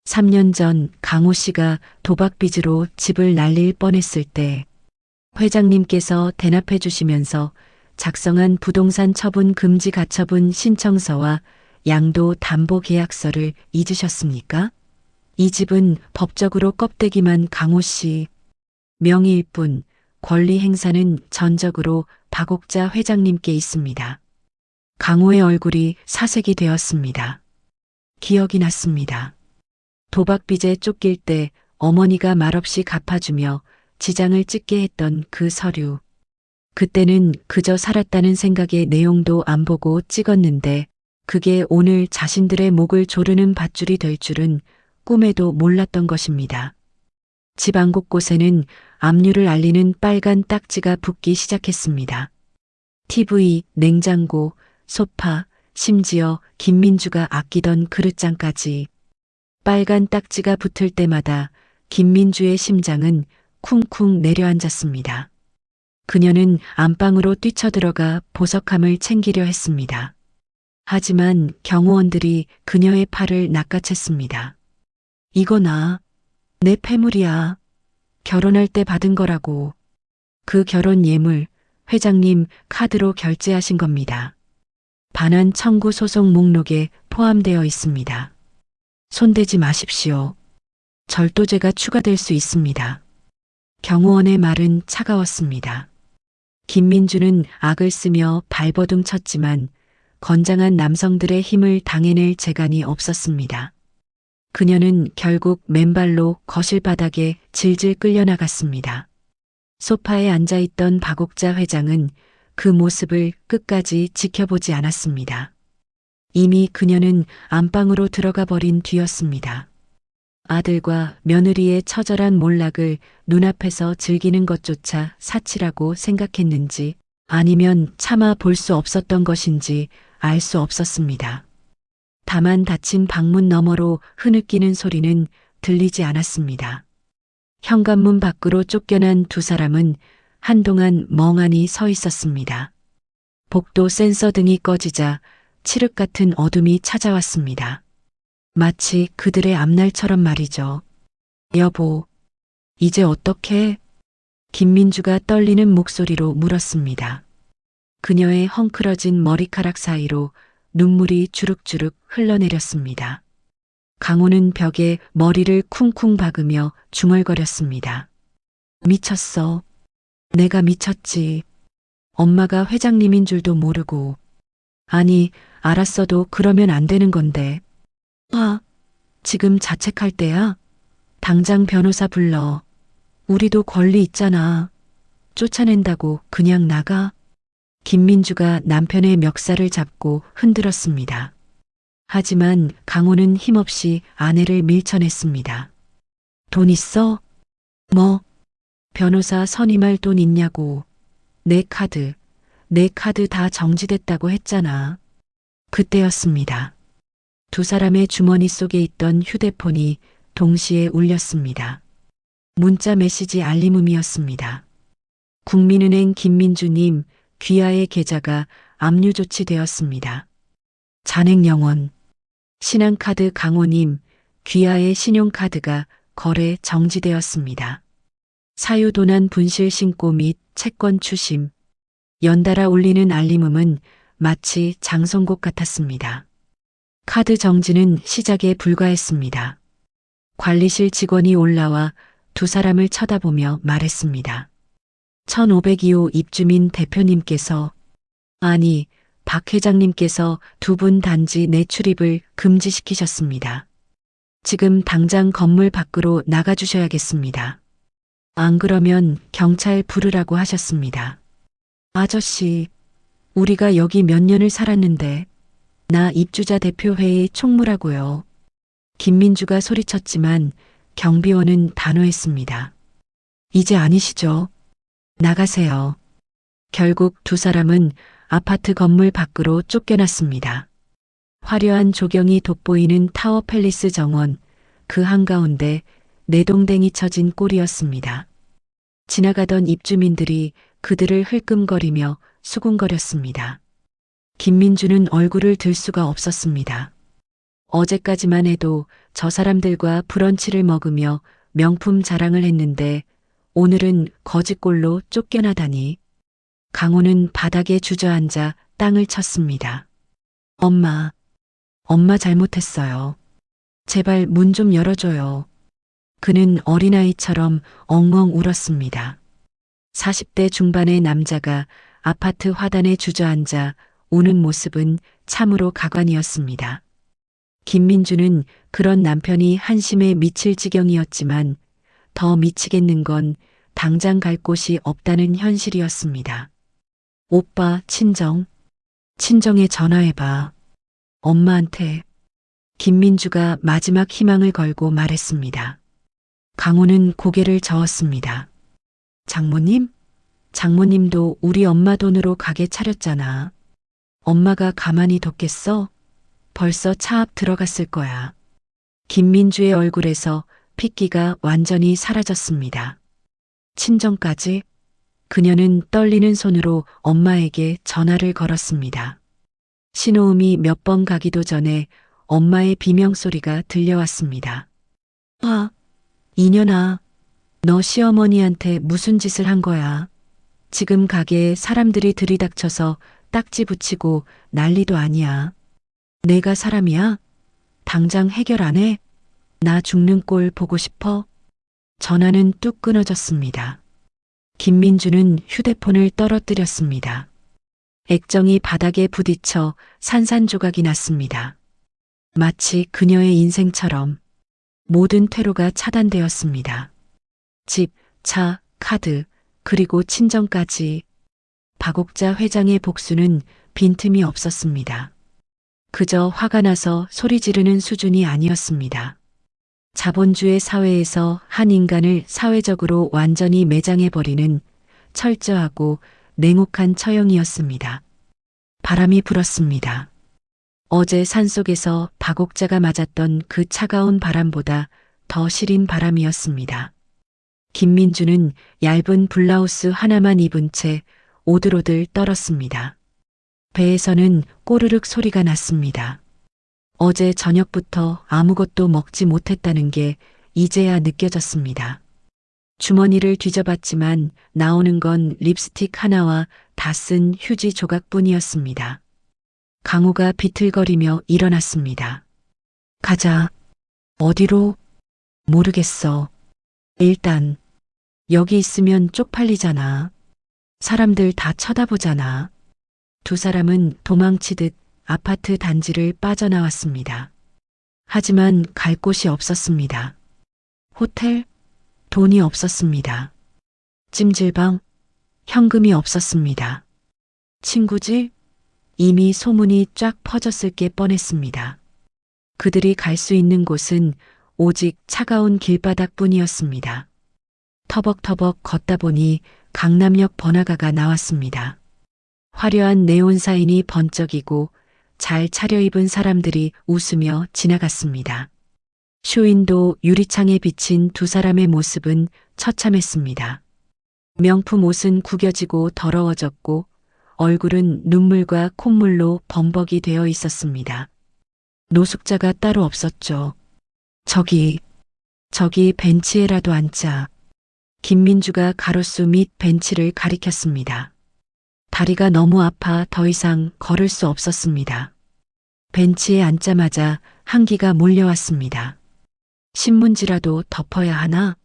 3년 전 강호 씨가 도박빚으로 집을 날릴 뻔했을 때 회장님께서 대납해 주시면서 작성한 부동산 처분 금지 가처분 신청서와 양도 담보 계약서를 잊으셨습니까? 이 집은 법적으로 껍데기만 강호 씨 명의일 뿐 권리 행사는 전적으로 박옥자 회장님께 있습니다. 강호의 얼굴이 사색이 되었습니다. 기억이 났습니다. 도박빚에 쫓길 때 어머니가 말없이 갚아주며 지장을 찍게 했던 그 서류. 그때는 그저 살았다는 생각에 내용도 안 보고 찍었는데 그게 오늘 자신들의 목을 조르는 밧줄이 될 줄은 꿈에도 몰랐던 것입니다. 집 안 곳곳에는 압류를 알리는 빨간 딱지가 붙기 시작했습니다. TV, 냉장고, 소파, 심지어 김민주가 아끼던 그릇장까지. 빨간 딱지가 붙을 때마다 김민주의 심장은 쿵쿵 내려앉았습니다. 그녀는 안방으로 뛰쳐들어가 보석함을 챙기려 했습니다. 하지만 경호원들이 그녀의 팔을 낚아챘습니다. 이거 내 패물이야. 결혼할 때 받은 거라고. 그 결혼 예물, 회장님 카드로 결제하신 겁니다. 반환 청구 소송 목록에 포함되어 있습니다. 손대지 마십시오. 절도죄가 추가될 수 있습니다. 경호원의 말은 차가웠습니다. 김민주는 악을 쓰며 발버둥 쳤지만 건장한 남성들의 힘을 당해낼 재간이 없었습니다. 그녀는 결국 맨발로 거실 바닥에 질질 끌려나갔습니다. 소파에 앉아있던 박옥자 회장은 그 모습을 끝까지 지켜보지 않았습니다. 이미 그녀는 안방으로 들어가 버린 뒤였습니다. 아들과 며느리의 처절한 몰락을 눈앞에서 즐기는 것조차 사치라고 생각했는지 아니면 참아 볼 수 없었던 것인지 알 수 없었습니다. 다만 닫힌 방문 너머로 흐느끼는 소리는 들리지 않았습니다. 현관문 밖으로 쫓겨난 두 사람은 한동안 멍하니 서 있었습니다. 복도 센서 등이 꺼지자 칠흑 같은 어둠이 찾아왔습니다. 마치 그들의 앞날처럼 말이죠. 여보, 이제 어떡해? 김민주가 떨리는 목소리로 물었습니다. 그녀의 헝클어진 머리카락 사이로 눈물이 주룩주룩 흘러내렸습니다. 강호는 벽에 머리를 쿵쿵 박으며 중얼거렸습니다. 미쳤어. 내가 미쳤지. 엄마가 회장님인 줄도 모르고. 아니, 알았어도 그러면 안 되는 건데. 지금 자책할 때야? 당장 변호사 불러. 우리도 권리 있잖아. 쫓아낸다고 그냥 나가? 김민주가 남편의 멱살을 잡고 흔들었습니다. 하지만 강호는 힘없이 아내를 밀쳐냈습니다. 돈 있어? 뭐? 변호사 선임할 돈 있냐고. 내 카드 다 정지됐다고 했잖아. 그때였습니다. 두 사람의 주머니 속에 있던 휴대폰이 동시에 울렸습니다. 문자 메시지 알림음이었습니다. 국민은행 김민주님, 귀하의 계좌가 압류 조치되었습니다. 잔액영원. 신한카드 강호님, 귀하의 신용카드가 거래 정지되었습니다. 사유도난 분실 신고 및 채권 추심. 연달아 울리는 알림음은 마치 장송곡 같았습니다. 카드 정지는 시작에 불과했습니다. 관리실 직원이 올라와 두 사람을 쳐다보며 말했습니다. 1502호 입주민 대표님께서, 아니, 박 회장님께서 두 분 단지 내 출입을 금지시키셨습니다. 지금 당장 건물 밖으로 나가주셔야겠습니다. 안 그러면 경찰 부르라고 하셨습니다. 아저씨, 우리가 여기 몇 년을 살았는데, 나 입주자 대표회의 총무라고요. 김민주가 소리쳤지만 경비원은 단호했습니다. 이제 아니시죠? 나가세요. 결국 두 사람은 아파트 건물 밖으로 쫓겨났습니다. 화려한 조경이 돋보이는 타워 팰리스 정원, 그 한가운데 내동댕이 쳐진 꼴이었습니다. 지나가던 입주민들이 그들을 흘끔거리며 수군거렸습니다. 김민주는 얼굴을 들 수가 없었습니다. 어제까지만 해도 저 사람들과 브런치를 먹으며 명품 자랑을 했는데 오늘은 거지꼴로 쫓겨나다니. 강호는 바닥에 주저앉아 땅을 쳤습니다. 엄마 잘못했어요. 제발 문 좀 열어줘요. 그는 어린아이처럼 엉엉 울었습니다. 40대 중반의 남자가 아파트 화단에 주저앉아 우는 모습은 참으로 가관이었습니다. 김민주는 그런 남편이 한심에 미칠 지경이었지만 더 미치겠는 건 당장 갈 곳이 없다는 현실이었습니다. 오빠, 친정에 전화해봐. 엄마한테. 김민주가 마지막 희망을 걸고 말했습니다. 강호는 고개를 저었습니다. 장모님? 장모님도 우리 엄마 돈으로 가게 차렸잖아. 엄마가 가만히 뒀겠어? 벌써 차 앞 들어갔을 거야. 김민주의 얼굴에서 핏기가 완전히 사라졌습니다. 친정까지? 그녀는 떨리는 손으로 엄마에게 전화를 걸었습니다. 신호음이 몇 번 가기도 전에 엄마의 비명소리가 들려왔습니다. 아, 이년아, 너 시어머니한테 무슨 짓을 한 거야? 지금 가게에 사람들이 들이닥쳐서 딱지 붙이고 난리도 아니야. 내가 사람이야? 당장 해결 안 해? 나 죽는 꼴 보고 싶어? 전화는 뚝 끊어졌습니다. 김민주는 휴대폰을 떨어뜨렸습니다. 액정이 바닥에 부딪혀 산산조각이 났습니다. 마치 그녀의 인생처럼 모든 퇴로가 차단되었습니다. 집, 차, 카드, 그리고 친정까지. 박옥자 회장의 복수는 빈틈이 없었습니다. 그저 화가 나서 소리 지르는 수준이 아니었습니다. 자본주의 사회에서 한 인간을 사회적으로 완전히 매장해버리는 철저하고 냉혹한 처형이었습니다. 바람이 불었습니다. 어제 산속에서 박옥자가 맞았던 그 차가운 바람보다 더 시린 바람이었습니다. 김민주는 얇은 블라우스 하나만 입은 채 오들오들 떨었습니다. 배에서는 꼬르륵 소리가 났습니다. 어제 저녁부터 아무것도 먹지 못했다는 게 이제야 느껴졌습니다. 주머니를 뒤져봤지만 나오는 건 립스틱 하나와 다 쓴 휴지 조각뿐이었습니다. 강우가 비틀거리며 일어났습니다. 가자. 어디로? 모르겠어. 일단 여기 있으면 쪽팔리잖아. 사람들 다 쳐다보잖아. 두 사람은 도망치듯 아파트 단지를 빠져나왔습니다. 하지만 갈 곳이 없었습니다. 호텔? 돈이 없었습니다. 찜질방? 현금이 없었습니다. 친구지? 이미 소문이 쫙 퍼졌을 게 뻔했습니다. 그들이 갈 수 있는 곳은 오직 차가운 길바닥뿐이었습니다. 터벅터벅 걷다 보니 강남역 번화가가 나왔습니다. 화려한 네온 사인이 번쩍이고 잘 차려입은 사람들이 웃으며 지나갔습니다. 쇼윈도 유리창에 비친 두 사람의 모습은 처참했습니다. 명품 옷은 구겨지고 더러워졌고 얼굴은 눈물과 콧물로 범벅이 되어 있었습니다. 노숙자가 따로 없었죠. 저기 벤치에라도 앉자. 김민주가 가로수 및 벤치를 가리켰습니다. 다리가 너무 아파 더 이상 걸을 수 없었습니다. 벤치에 앉자마자 한기가 몰려왔습니다. 신문지라도 덮어야 하나?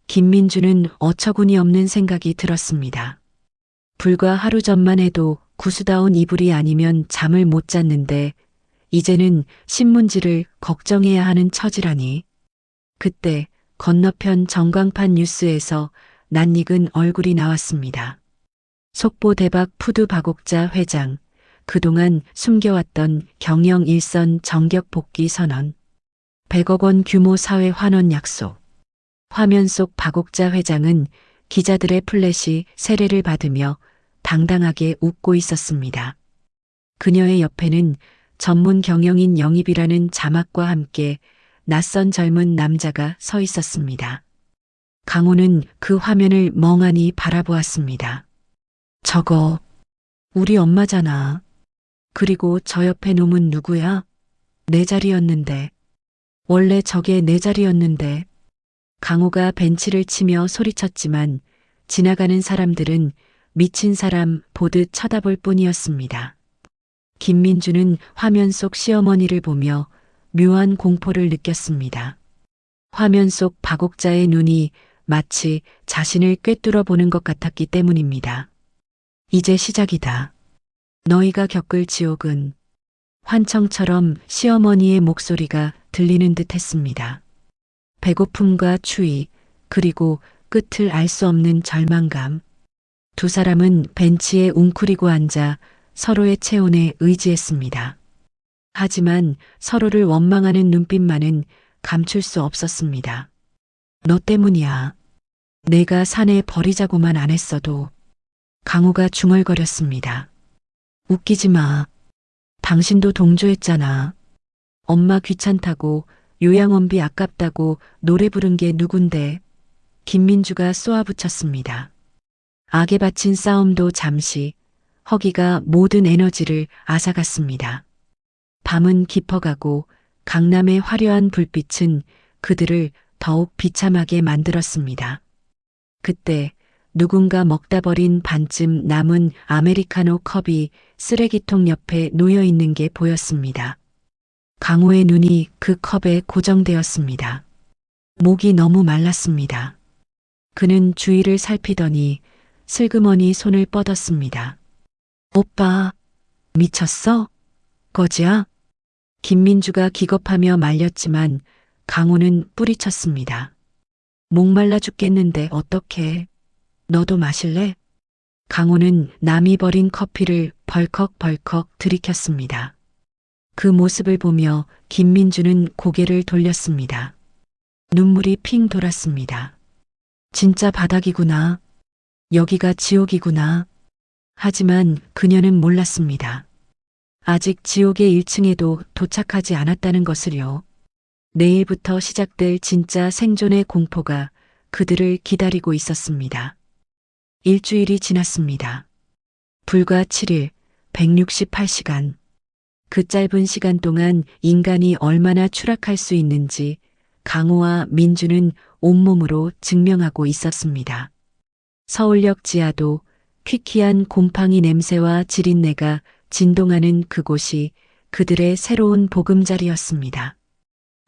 김민주는 어처구니 없는 생각이 들었습니다. 불과 하루 전만 해도 구수다운 이불이 아니면 잠을 못 잤는데 이제는 신문지를 걱정해야 하는 처지라니. 그때 건너편 전광판 뉴스에서 낯익은 얼굴이 나왔습니다. 속보 대박 푸드 박옥자 회장, 그동안 숨겨왔던 경영 일선 정격 복귀 선언, 100억 원 규모 사회 환원 약속. 화면 속 박옥자 회장은 기자들의 플래시 세례를 받으며 당당하게 웃고 있었습니다. 그녀의 옆에는 전문 경영인 영입이라는 자막과 함께 낯선 젊은 남자가 서 있었습니다. 강호는 그 화면을 멍하니 바라보았습니다. 저거 우리 엄마잖아. 그리고 저 옆에 놈은 누구야? 내 자리였는데. 원래 저게 내 자리였는데. 강호가 벤치를 치며 소리쳤지만 지나가는 사람들은 미친 사람 보듯 쳐다볼 뿐이었습니다. 김민주는 화면 속 시어머니를 보며 묘한 공포를 느꼈습니다. 화면 속 박옥자의 눈이 마치 자신을 꿰뚫어 보는 것 같았기 때문입니다. 이제 시작이다. 너희가 겪을 지옥은. 환청처럼 시어머니의 목소리가 들리는 듯 했습니다. 배고픔과 추위, 그리고 끝을 알 수 없는 절망감. 두 사람은 벤치에 웅크리고 앉아 서로의 체온에 의지했습니다. 하지만 서로를 원망하는 눈빛만은 감출 수 없었습니다. 너 때문이야. 내가 산에 버리자고만 안 했어도. 강호가 중얼거렸습니다. 웃기지 마. 당신도 동조했잖아. 엄마 귀찮다고 요양원비 아깝다고 노래 부른 게 누군데? 김민주가 쏘아붙였습니다. 악에 바친 싸움도 잠시, 허기가 모든 에너지를 앗아갔습니다. 밤은 깊어가고 강남의 화려한 불빛은 그들을 더욱 비참하게 만들었습니다. 그때 누군가 먹다 버린 반쯤 남은 아메리카노 컵이 쓰레기통 옆에 놓여 있는 게 보였습니다. 강호의 눈이 그 컵에 고정되었습니다. 목이 너무 말랐습니다. 그는 주위를 살피더니 슬그머니 손을 뻗었습니다. 오빠, 미쳤어? 거지야? 김민주가 기겁하며 말렸지만 강호는 뿌리쳤습니다. 목말라 죽겠는데 어떡해? 너도 마실래? 강호는 남이 버린 커피를 벌컥벌컥 들이켰습니다. 그 모습을 보며 김민주는 고개를 돌렸습니다. 눈물이 핑 돌았습니다. 진짜 바닥이구나. 여기가 지옥이구나. 하지만 그녀는 몰랐습니다. 아직 지옥의 1층에도 도착하지 않았다는 것을요. 내일부터 시작될 진짜 생존의 공포가 그들을 기다리고 있었습니다. 일주일이 지났습니다. 불과 7일, 168시간. 그 짧은 시간 동안 인간이 얼마나 추락할 수 있는지 강호와 민주는 온몸으로 증명하고 있었습니다. 서울역 지하도 퀴퀴한 곰팡이 냄새와 지린내가 진동하는 그곳이 그들의 새로운 보금자리였습니다.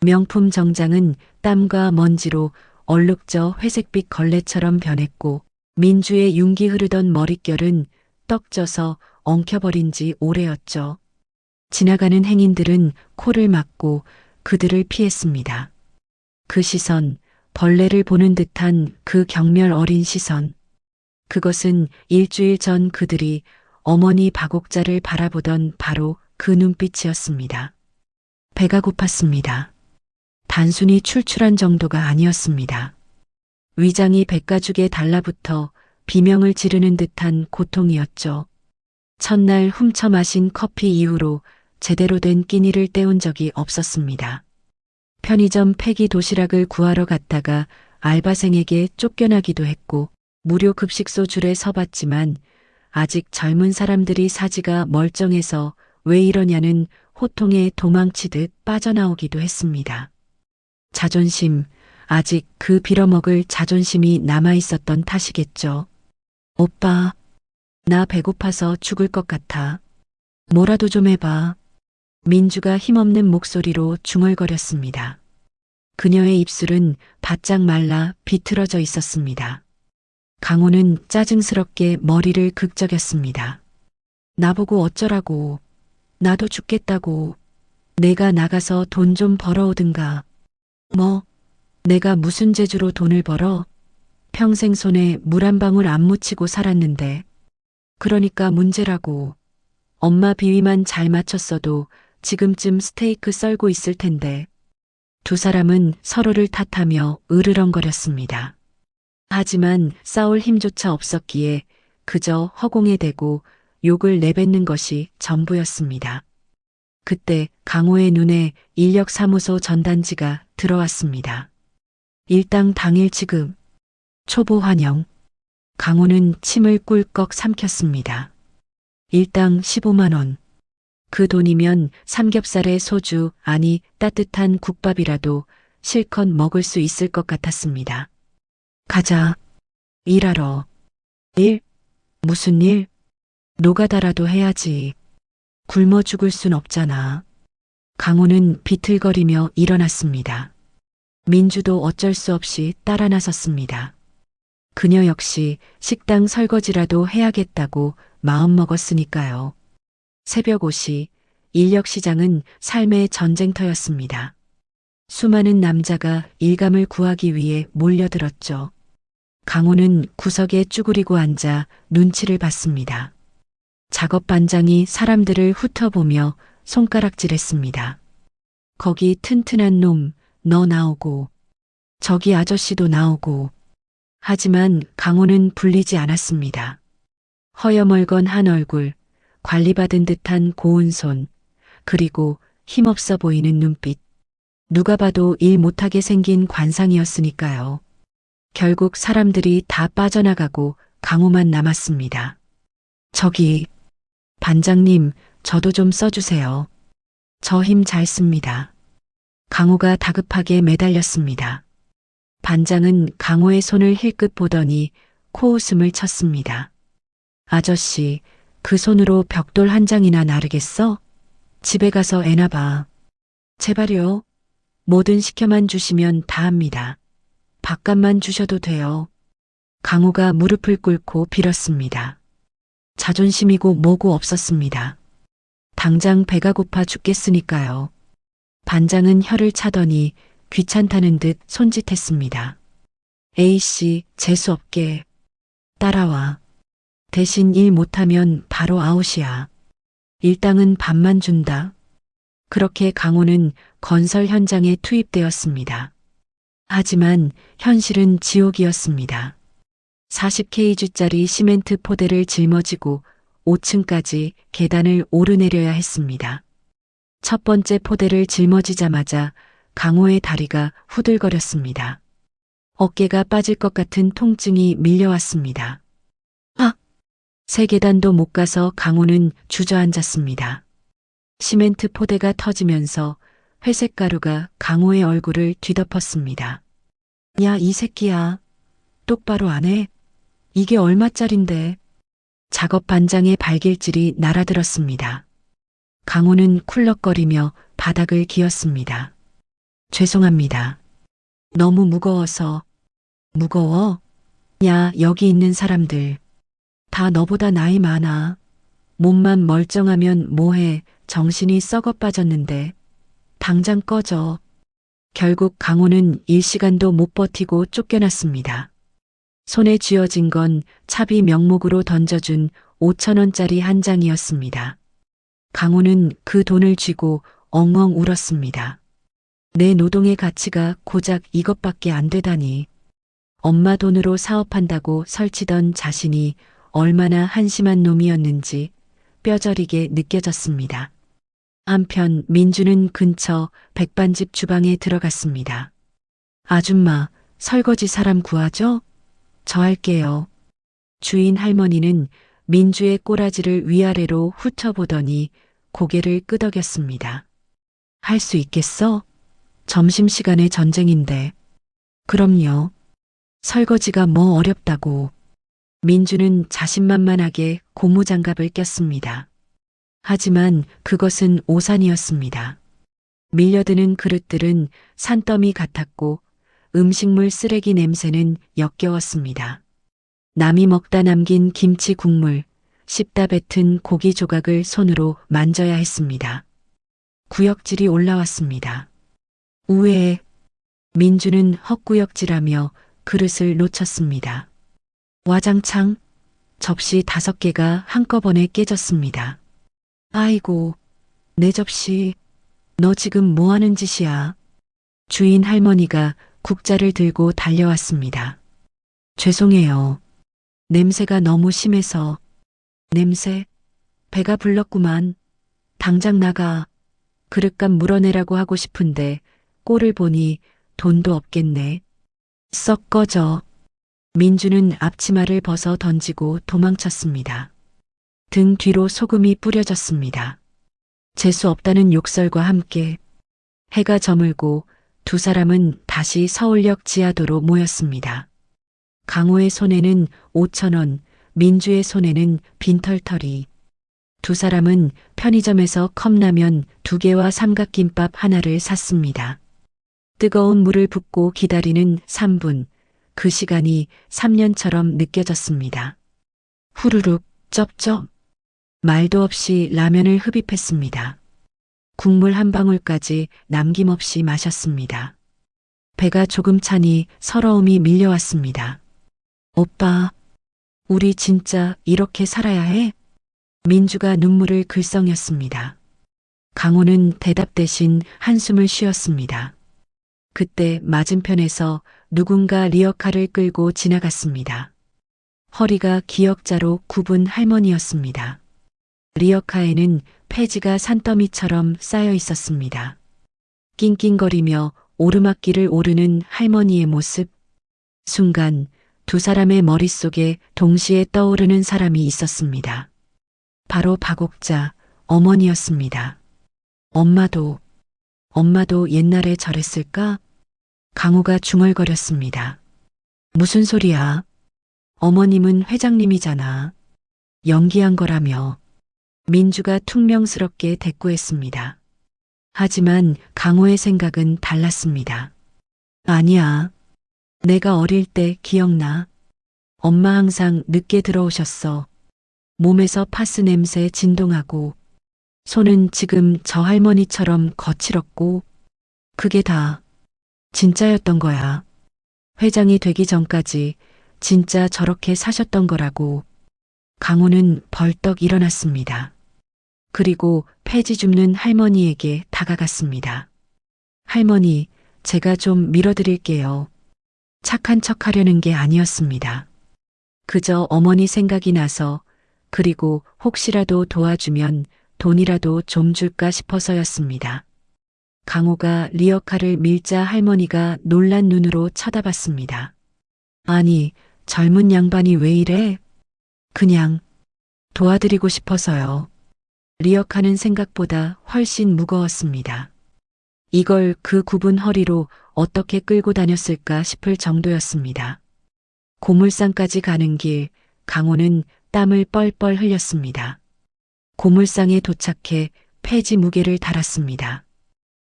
명품 정장은 땀과 먼지로 얼룩져 회색빛 걸레처럼 변했고 민주의 윤기 흐르던 머릿결은 떡져서 엉켜버린 지 오래였죠. 지나가는 행인들은 코를 막고 그들을 피했습니다. 그 시선, 벌레를 보는 듯한 그 경멸 어린 시선. 그것은 일주일 전 그들이 어머니 박옥자를 바라보던 바로 그 눈빛이었습니다. 배가 고팠습니다. 단순히 출출한 정도가 아니었습니다. 위장이 백가죽에 달라붙어 비명을 지르는 듯한 고통이었죠. 첫날 훔쳐 마신 커피 이후로 제대로 된 끼니를 때운 적이 없었습니다. 편의점 폐기 도시락을 구하러 갔다가 알바생에게 쫓겨나기도 했고 무료 급식소 줄에 서봤지만 아직 젊은 사람들이 사지가 멀쩡해서 왜 이러냐는 호통에 도망치듯 빠져나오기도 했습니다. 자존심, 아직 그 빌어먹을 자존심이 남아있었던 탓이겠죠. 오빠, 나 배고파서 죽을 것 같아. 뭐라도 좀 해봐. 민주가 힘없는 목소리로 중얼거렸습니다. 그녀의 입술은 바짝 말라 비틀어져 있었습니다. 강호는 짜증스럽게 머리를 극적였습니다. 나보고 어쩌라고. 나도 죽겠다고. 내가 나가서 돈 좀 벌어오든가. 뭐, 내가 무슨 재주로 돈을 벌어? 평생 손에 물 한 방울 안 묻히고 살았는데. 그러니까 문제라고. 엄마 비위만 잘 맞췄어도 지금쯤 스테이크 썰고 있을 텐데. 두 사람은 서로를 탓하며 으르렁거렸습니다. 하지만 싸울 힘조차 없었기에 그저 허공에 대고 욕을 내뱉는 것이 전부였습니다. 그때 강호의 눈에 인력사무소 전단지가 들어왔습니다. 일당 당일 지급, 초보 환영. 강호는 침을 꿀꺽 삼켰습니다. 일당 15만 원. 그 돈이면 삼겹살에 소주, 아니 따뜻한 국밥이라도 실컷 먹을 수 있을 것 같았습니다. 가자. 일하러. 일? 무슨 일? 노가다라도 해야지. 굶어 죽을 순 없잖아. 강호는 비틀거리며 일어났습니다. 민주도 어쩔 수 없이 따라 나섰습니다. 그녀 역시 식당 설거지라도 해야겠다고 마음먹었으니까요. 새벽 5시 인력시장은 삶의 전쟁터였습니다. 수많은 남자가 일감을 구하기 위해 몰려들었죠. 강호는 구석에 쭈그리고 앉아 눈치를 봤습니다. 작업 반장이 사람들을 훑어보며 손가락질했습니다. 거기 튼튼한 놈, 너 나오고, 저기 아저씨도 나오고. 하지만 강호는 불리지 않았습니다. 허여멀건 한 얼굴, 관리받은 듯한 고운 손, 그리고 힘없어 보이는 눈빛. 누가 봐도 일 못하게 생긴 관상이었으니까요. 결국 사람들이 다 빠져나가고 강호만 남았습니다. 저기, 반장님, 저도 좀 써주세요. 저 힘 잘 씁니다. 강호가 다급하게 매달렸습니다. 반장은 강호의 손을 힐끗 보더니 코웃음을 쳤습니다. 아저씨, 그 손으로 벽돌 한 장이나 나르겠어? 집에 가서 애나 봐. 제발요. 뭐든 시켜만 주시면 다 합니다. 밥값만 주셔도 돼요. 강호가 무릎을 꿇고 빌었습니다. 자존심이고 뭐고 없었습니다. 당장 배가 고파 죽겠으니까요. 반장은 혀를 차더니 귀찮다는 듯 손짓했습니다. A씨, 재수없게. 따라와. 대신 일 못하면 바로 아웃이야. 일당은 반만 준다. 그렇게 강호는 건설 현장에 투입되었습니다. 하지만 현실은 지옥이었습니다. 40kg짜리 시멘트 포대를 짊어지고 5층까지 계단을 오르내려야 했습니다. 첫 번째 포대를 짊어지자마자 강호의 다리가 후들거렸습니다. 어깨가 빠질 것 같은 통증이 밀려왔습니다. 아! 세 계단도 못 가서 강호는 주저앉았습니다. 시멘트 포대가 터지면서 회색 가루가 강호의 얼굴을 뒤덮었습니다. 야, 이 새끼야. 똑바로 안 해? 이게 얼마짜린데? 작업 반장의 발길질이 날아들었습니다. 강호는 쿨럭거리며 바닥을 기었습니다. 죄송합니다. 너무 무거워서. 무거워? 야, 여기 있는 사람들. 다 너보다 나이 많아. 몸만 멀쩡하면 뭐해. 정신이 썩어 빠졌는데. 당장 꺼져. 결국 강호는 일시간도 못 버티고 쫓겨났습니다. 손에 쥐어진 건 차비 명목으로 던져준 5,000원짜리 한 장이었습니다. 강호는 그 돈을 쥐고 엉엉 울었습니다. 내 노동의 가치가 고작 이것밖에 안 되다니. 엄마 돈으로 사업한다고 설치던 자신이 얼마나 한심한 놈이었는지 뼈저리게 느껴졌습니다. 한편 민주는 근처 백반집 주방에 들어갔습니다. 아줌마, 설거지 사람 구하죠? 저 할게요. 주인 할머니는 민주의 꼬라지를 위아래로 훑어보더니 고개를 끄덕였습니다. 할 수 있겠어? 점심시간에 전쟁인데. 그럼요. 설거지가 뭐 어렵다고. 민주는 자신만만하게 고무장갑을 꼈습니다. 하지만 그것은 오산이었습니다. 밀려드는 그릇들은 산더미 같았고 음식물 쓰레기 냄새는 역겨웠습니다. 남이 먹다 남긴 김치 국물, 씹다 뱉은 고기 조각을 손으로 만져야 했습니다. 구역질이 올라왔습니다. 우회에 민주는 헛구역질하며 그릇을 놓쳤습니다. 와장창 접시 5개가 한꺼번에 깨졌습니다. 아이고, 내 접시. 너 지금 뭐 하는 짓이야? 주인 할머니가 국자를 들고 달려왔습니다. 죄송해요. 냄새가 너무 심해서. 냄새? 배가 불렀구만. 당장 나가. 그릇값 물어내라고 하고 싶은데 꼴을 보니 돈도 없겠네. 썩 꺼져. 민주는 앞치마를 벗어 던지고 도망쳤습니다. 등 뒤로 소금이 뿌려졌습니다. 재수 없다는 욕설과 함께 해가 저물고 두 사람은 다시 서울역 지하도로 모였습니다. 강호의 손에는 5,000원, 민주의 손에는 빈털터리. 두 사람은 편의점에서 컵라면 2개와 삼각김밥 하나를 샀습니다. 뜨거운 물을 붓고 기다리는 3분, 그 시간이 3년처럼 느껴졌습니다. 후루룩, 쩝쩝. 말도 없이 라면을 흡입했습니다. 국물 한 방울까지 남김없이 마셨습니다. 배가 조금 차니 서러움이 밀려왔습니다. 오빠, 우리 진짜 이렇게 살아야 해? 민주가 눈물을 글썽였습니다. 강호는 대답 대신 한숨을 쉬었습니다. 그때 맞은편에서 누군가 리어카를 끌고 지나갔습니다. 허리가 기역자로 굽은 할머니였습니다. 리어카에는 폐지가 산더미처럼 쌓여 있었습니다. 낑낑거리며 오르막길을 오르는 할머니의 모습. 순간 두 사람의 머릿속에 동시에 떠오르는 사람이 있었습니다. 바로 박옥자 어머니였습니다. 엄마도 옛날에 저랬을까? 강호가 중얼거렸습니다. 무슨 소리야? 어머님은 회장님이잖아. 연기한 거라며. 민주가 퉁명스럽게 대꾸했습니다. 하지만 강호의 생각은 달랐습니다. 아니야. 내가 어릴 때 기억나. 엄마 항상 늦게 들어오셨어. 몸에서 파스 냄새 진동하고 손은 지금 저 할머니처럼 거칠었고 그게 다 진짜였던 거야. 회장이 되기 전까지 진짜 저렇게 사셨던 거라고. 강호는 벌떡 일어났습니다. 그리고 폐지 줍는 할머니에게 다가갔습니다. 할머니, 제가 좀 밀어드릴게요. 착한 척 하려는 게 아니었습니다. 그저 어머니 생각이 나서 그리고 혹시라도 도와주면 돈이라도 좀 줄까 싶어서였습니다. 강호가 리어카를 밀자 할머니가 놀란 눈으로 쳐다봤습니다. 아니, 젊은 양반이 왜 이래? 그냥 도와드리고 싶어서요. 리어카는 생각보다 훨씬 무거웠습니다. 이걸 그 굽은 허리로 어떻게 끌고 다녔을까 싶을 정도였습니다. 고물상까지 가는 길, 강호는 땀을 뻘뻘 흘렸습니다. 고물상에 도착해 폐지 무게를 달았습니다.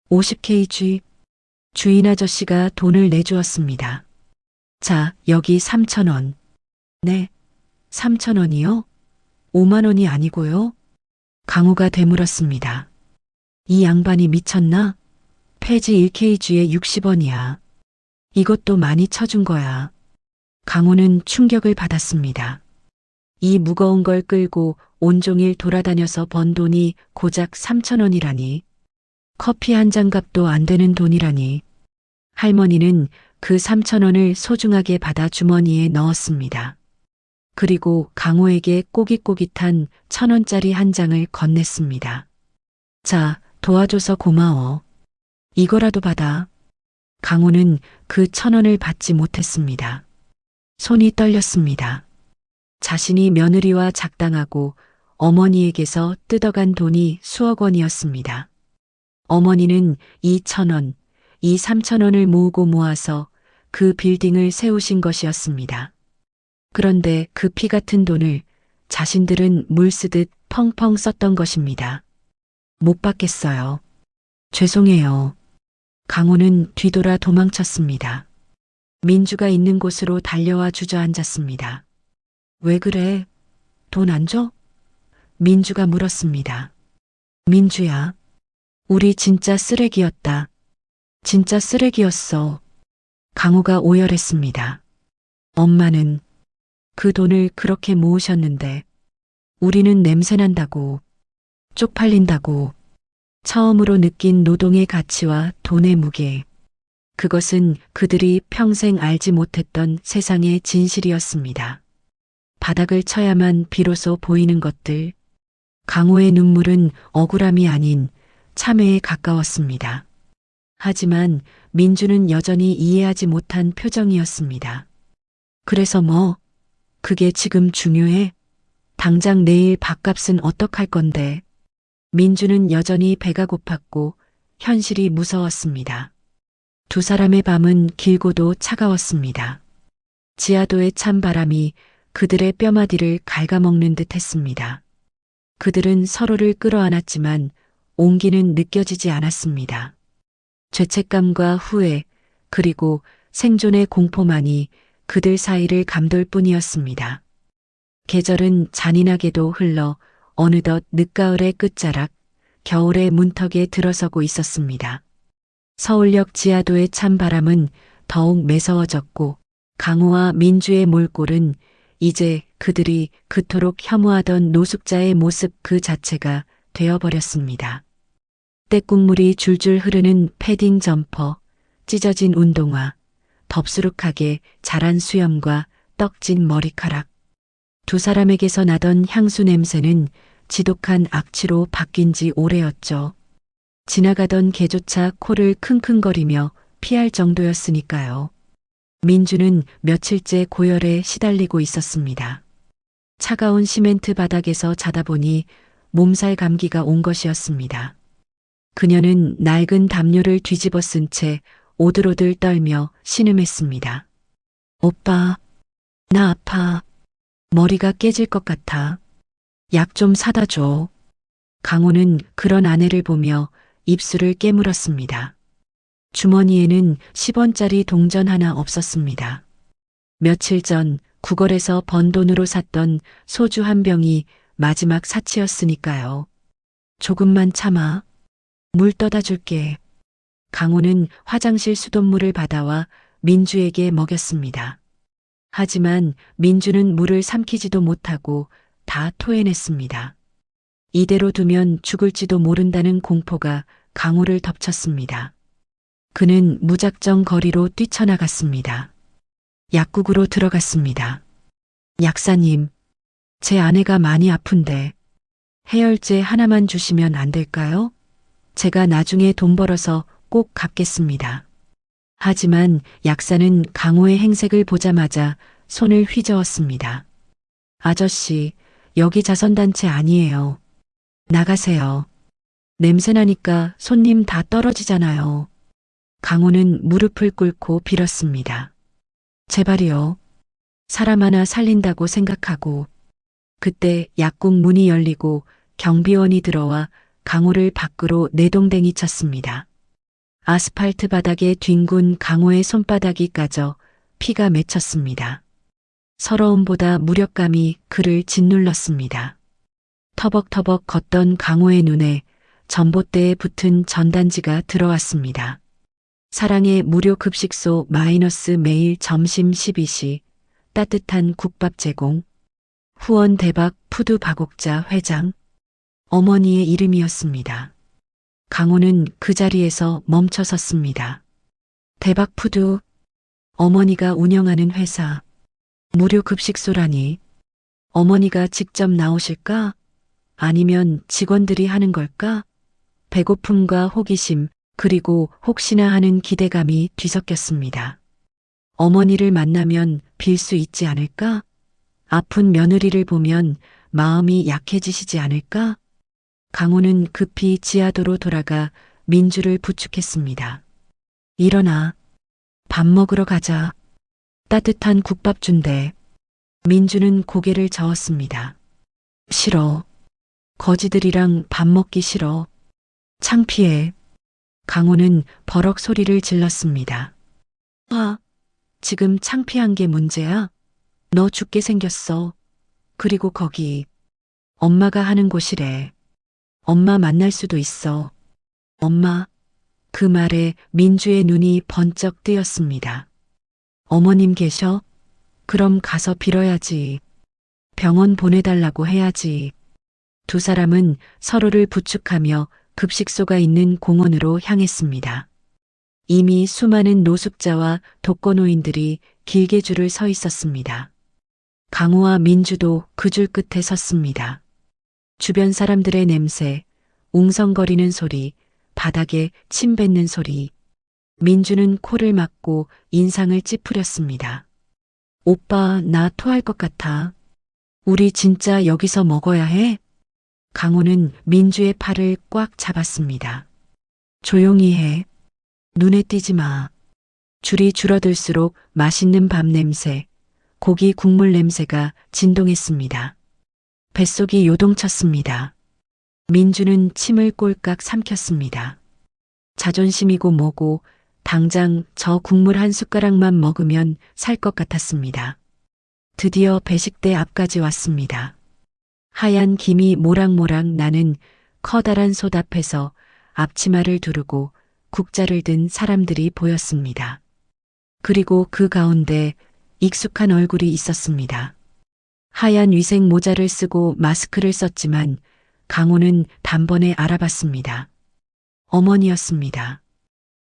50kg. 주인 아저씨가 돈을 내주었습니다. 자, 여기 3,000원. 네, 3,000원이요? 5만 원이 아니고요? 강호가 되물었습니다. 이 양반이 미쳤나? 폐지 1kg에 60원이야. 이것도 많이 쳐준 거야. 강호는 충격을 받았습니다. 이 무거운 걸 끌고 온종일 돌아다녀서 번 돈이 고작 3,000원이라니. 커피 한 잔 값도 안 되는 돈이라니. 할머니는 그 3,000원을 소중하게 받아 주머니에 넣었습니다. 그리고 강호에게 꼬깃꼬깃한 1,000원짜리 한 장을 건넸습니다. 자, 도와줘서 고마워. 이거라도 받아. 강호는 그 1,000원을 받지 못했습니다. 손이 떨렸습니다. 자신이 며느리와 작당하고 어머니에게서 뜯어간 돈이 수억 원이었습니다. 어머니는 이 1,000원, 이 3,000원을 모아서 그 빌딩을 세우신 것이었습니다. 그런데 그 피 같은 돈을 자신들은 물 쓰듯 펑펑 썼던 것입니다. 못 받겠어요. 죄송해요. 강호는 뒤돌아 도망쳤습니다. 민주가 있는 곳으로 달려와 주저앉았습니다. 왜 그래? 돈 안 줘? 민주가 물었습니다. 민주야, 우리 진짜 쓰레기였다. 진짜 쓰레기였어. 강호가 오열했습니다. 엄마는 그 돈을 그렇게 모으셨는데 우리는 냄새난다고, 쪽팔린다고, 처음으로 느낀 노동의 가치와 돈의 무게. 그것은 그들이 평생 알지 못했던 세상의 진실이었습니다. 바닥을 쳐야만 비로소 보이는 것들. 강호의 눈물은 억울함이 아닌 참회에 가까웠습니다. 하지만 민주는 여전히 이해하지 못한 표정이었습니다. 그래서 뭐? 그게 지금 중요해? 당장 내일 밥값은 어떡할 건데? 민주는 여전히 배가 고팠고 현실이 무서웠습니다. 두 사람의 밤은 길고도 차가웠습니다. 지하도의 찬 바람이 그들의 뼈마디를 갉아먹는 듯 했습니다. 그들은 서로를 끌어안았지만 온기는 느껴지지 않았습니다. 죄책감과 후회, 그리고 생존의 공포만이 그들 사이를 감돌 뿐이었습니다. 계절은 잔인하게도 흘러 어느덧 늦가을의 끝자락, 겨울의 문턱에 들어서고 있었습니다. 서울역 지하도의 찬 바람은 더욱 매서워졌고 강호와 민주의 몰골은 이제 그들이 그토록 혐오하던 노숙자의 모습 그 자체가 되어버렸습니다. 때국물이 줄줄 흐르는 패딩 점퍼, 찢어진 운동화, 덥수룩하게 자란 수염과 떡진 머리카락. 두 사람에게서 나던 향수 냄새는 지독한 악취로 바뀐 지 오래였죠. 지나가던 개조차 코를 킁킁거리며 피할 정도였으니까요. 민주는 며칠째 고열에 시달리고 있었습니다. 차가운 시멘트 바닥에서 자다 보니 몸살 감기가 온 것이었습니다. 그녀는 낡은 담요를 뒤집어 쓴 채 오들오들 떨며 신음했습니다. 오빠, 나 아파. 머리가 깨질 것 같아. 약 좀 사다 줘. 강호는 그런 아내를 보며 입술을 깨물었습니다. 주머니에는 10원짜리 동전 하나 없었습니다. 며칠 전 구걸에서 번 돈으로 샀던 소주 한 병이 마지막 사치였으니까요. 조금만 참아. 물 떠다 줄게. 강호는 화장실 수돗물을 받아와 민주에게 먹였습니다. 하지만 민주는 물을 삼키지도 못하고 다 토해냈습니다. 이대로 두면 죽을지도 모른다는 공포가 강호를 덮쳤습니다. 그는 무작정 거리로 뛰쳐나갔습니다. 약국으로 들어갔습니다. 약사님, 제 아내가 많이 아픈데 해열제 하나만 주시면 안 될까요? 제가 나중에 돈 벌어서 꼭 갚겠습니다. 하지만 약사는 강호의 행색을 보자마자 손을 휘저었습니다. 아저씨, 여기 자선단체 아니에요. 나가세요. 냄새나니까 손님 다 떨어지잖아요. 강호는 무릎을 꿇고 빌었습니다. 제발이요. 사람 하나 살린다고 생각하고. 그때 약국 문이 열리고 경비원이 들어와 강호를 밖으로 내동댕이 쳤습니다. 아스팔트 바닥에 뒹군 강호의 손바닥이 까져 피가 맺혔습니다. 서러움보다 무력감이 그를 짓눌렀습니다. 터벅터벅 걷던 강호의 눈에 전봇대에 붙은 전단지가 들어왔습니다. 사랑의 무료 급식소 마이너스 매일 점심 12시 따뜻한 국밥 제공. 후원 대박 푸드 박옥자 회장. 어머니의 이름이었습니다. 강호는 그 자리에서 멈춰 섰습니다. 대박 푸드. 어머니가 운영하는 회사. 무료 급식소라니. 어머니가 직접 나오실까? 아니면 직원들이 하는 걸까? 배고픔과 호기심, 그리고 혹시나 하는 기대감이 뒤섞였습니다. 어머니를 만나면 빌 수 있지 않을까? 아픈 며느리를 보면 마음이 약해지시지 않을까? 강호는 급히 지하도로 돌아가 민주를 부축했습니다. 일어나. 밥 먹으러 가자. 따뜻한 국밥 준대. 민주는 고개를 저었습니다. 싫어. 거지들이랑 밥 먹기 싫어. 창피해. 강호는 버럭 소리를 질렀습니다. 지금 창피한 게 문제야? 너 죽게 생겼어. 그리고 거기 엄마가 하는 곳이래. 엄마 만날 수도 있어. 엄마. 그 말에 민주의 눈이 번쩍 뜨였습니다. 어머님 계셔? 그럼 가서 빌어야지. 병원 보내달라고 해야지. 두 사람은 서로를 부축하며 급식소가 있는 공원으로 향했습니다. 이미 수많은 노숙자와 독거노인들이 길게 줄을 서 있었습니다. 강호와 민주도 그 줄 끝에 섰습니다. 주변 사람들의 냄새, 웅성거리는 소리, 바닥에 침 뱉는 소리. 민주는 코를 막고 인상을 찌푸렸습니다. 오빠, 나 토할 것 같아. 우리 진짜 여기서 먹어야 해? 강호는 민주의 팔을 꽉 잡았습니다. 조용히 해. 눈에 띄지 마. 줄이 줄어들수록 맛있는 밥 냄새, 고기 국물 냄새가 진동했습니다. 뱃속이 요동쳤습니다. 민주는 침을 꼴깍 삼켰습니다. 자존심이고 뭐고 당장 저 국물 한 숟가락만 먹으면 살 것 같았습니다. 드디어 배식대 앞까지 왔습니다. 하얀 김이 모락모락 나는 커다란 솥 앞에서 앞치마를 두르고 국자를 든 사람들이 보였습니다. 그리고 그 가운데 익숙한 얼굴이 있었습니다. 하얀 위생 모자를 쓰고 마스크를 썼지만 강호는 단번에 알아봤습니다. 어머니였습니다.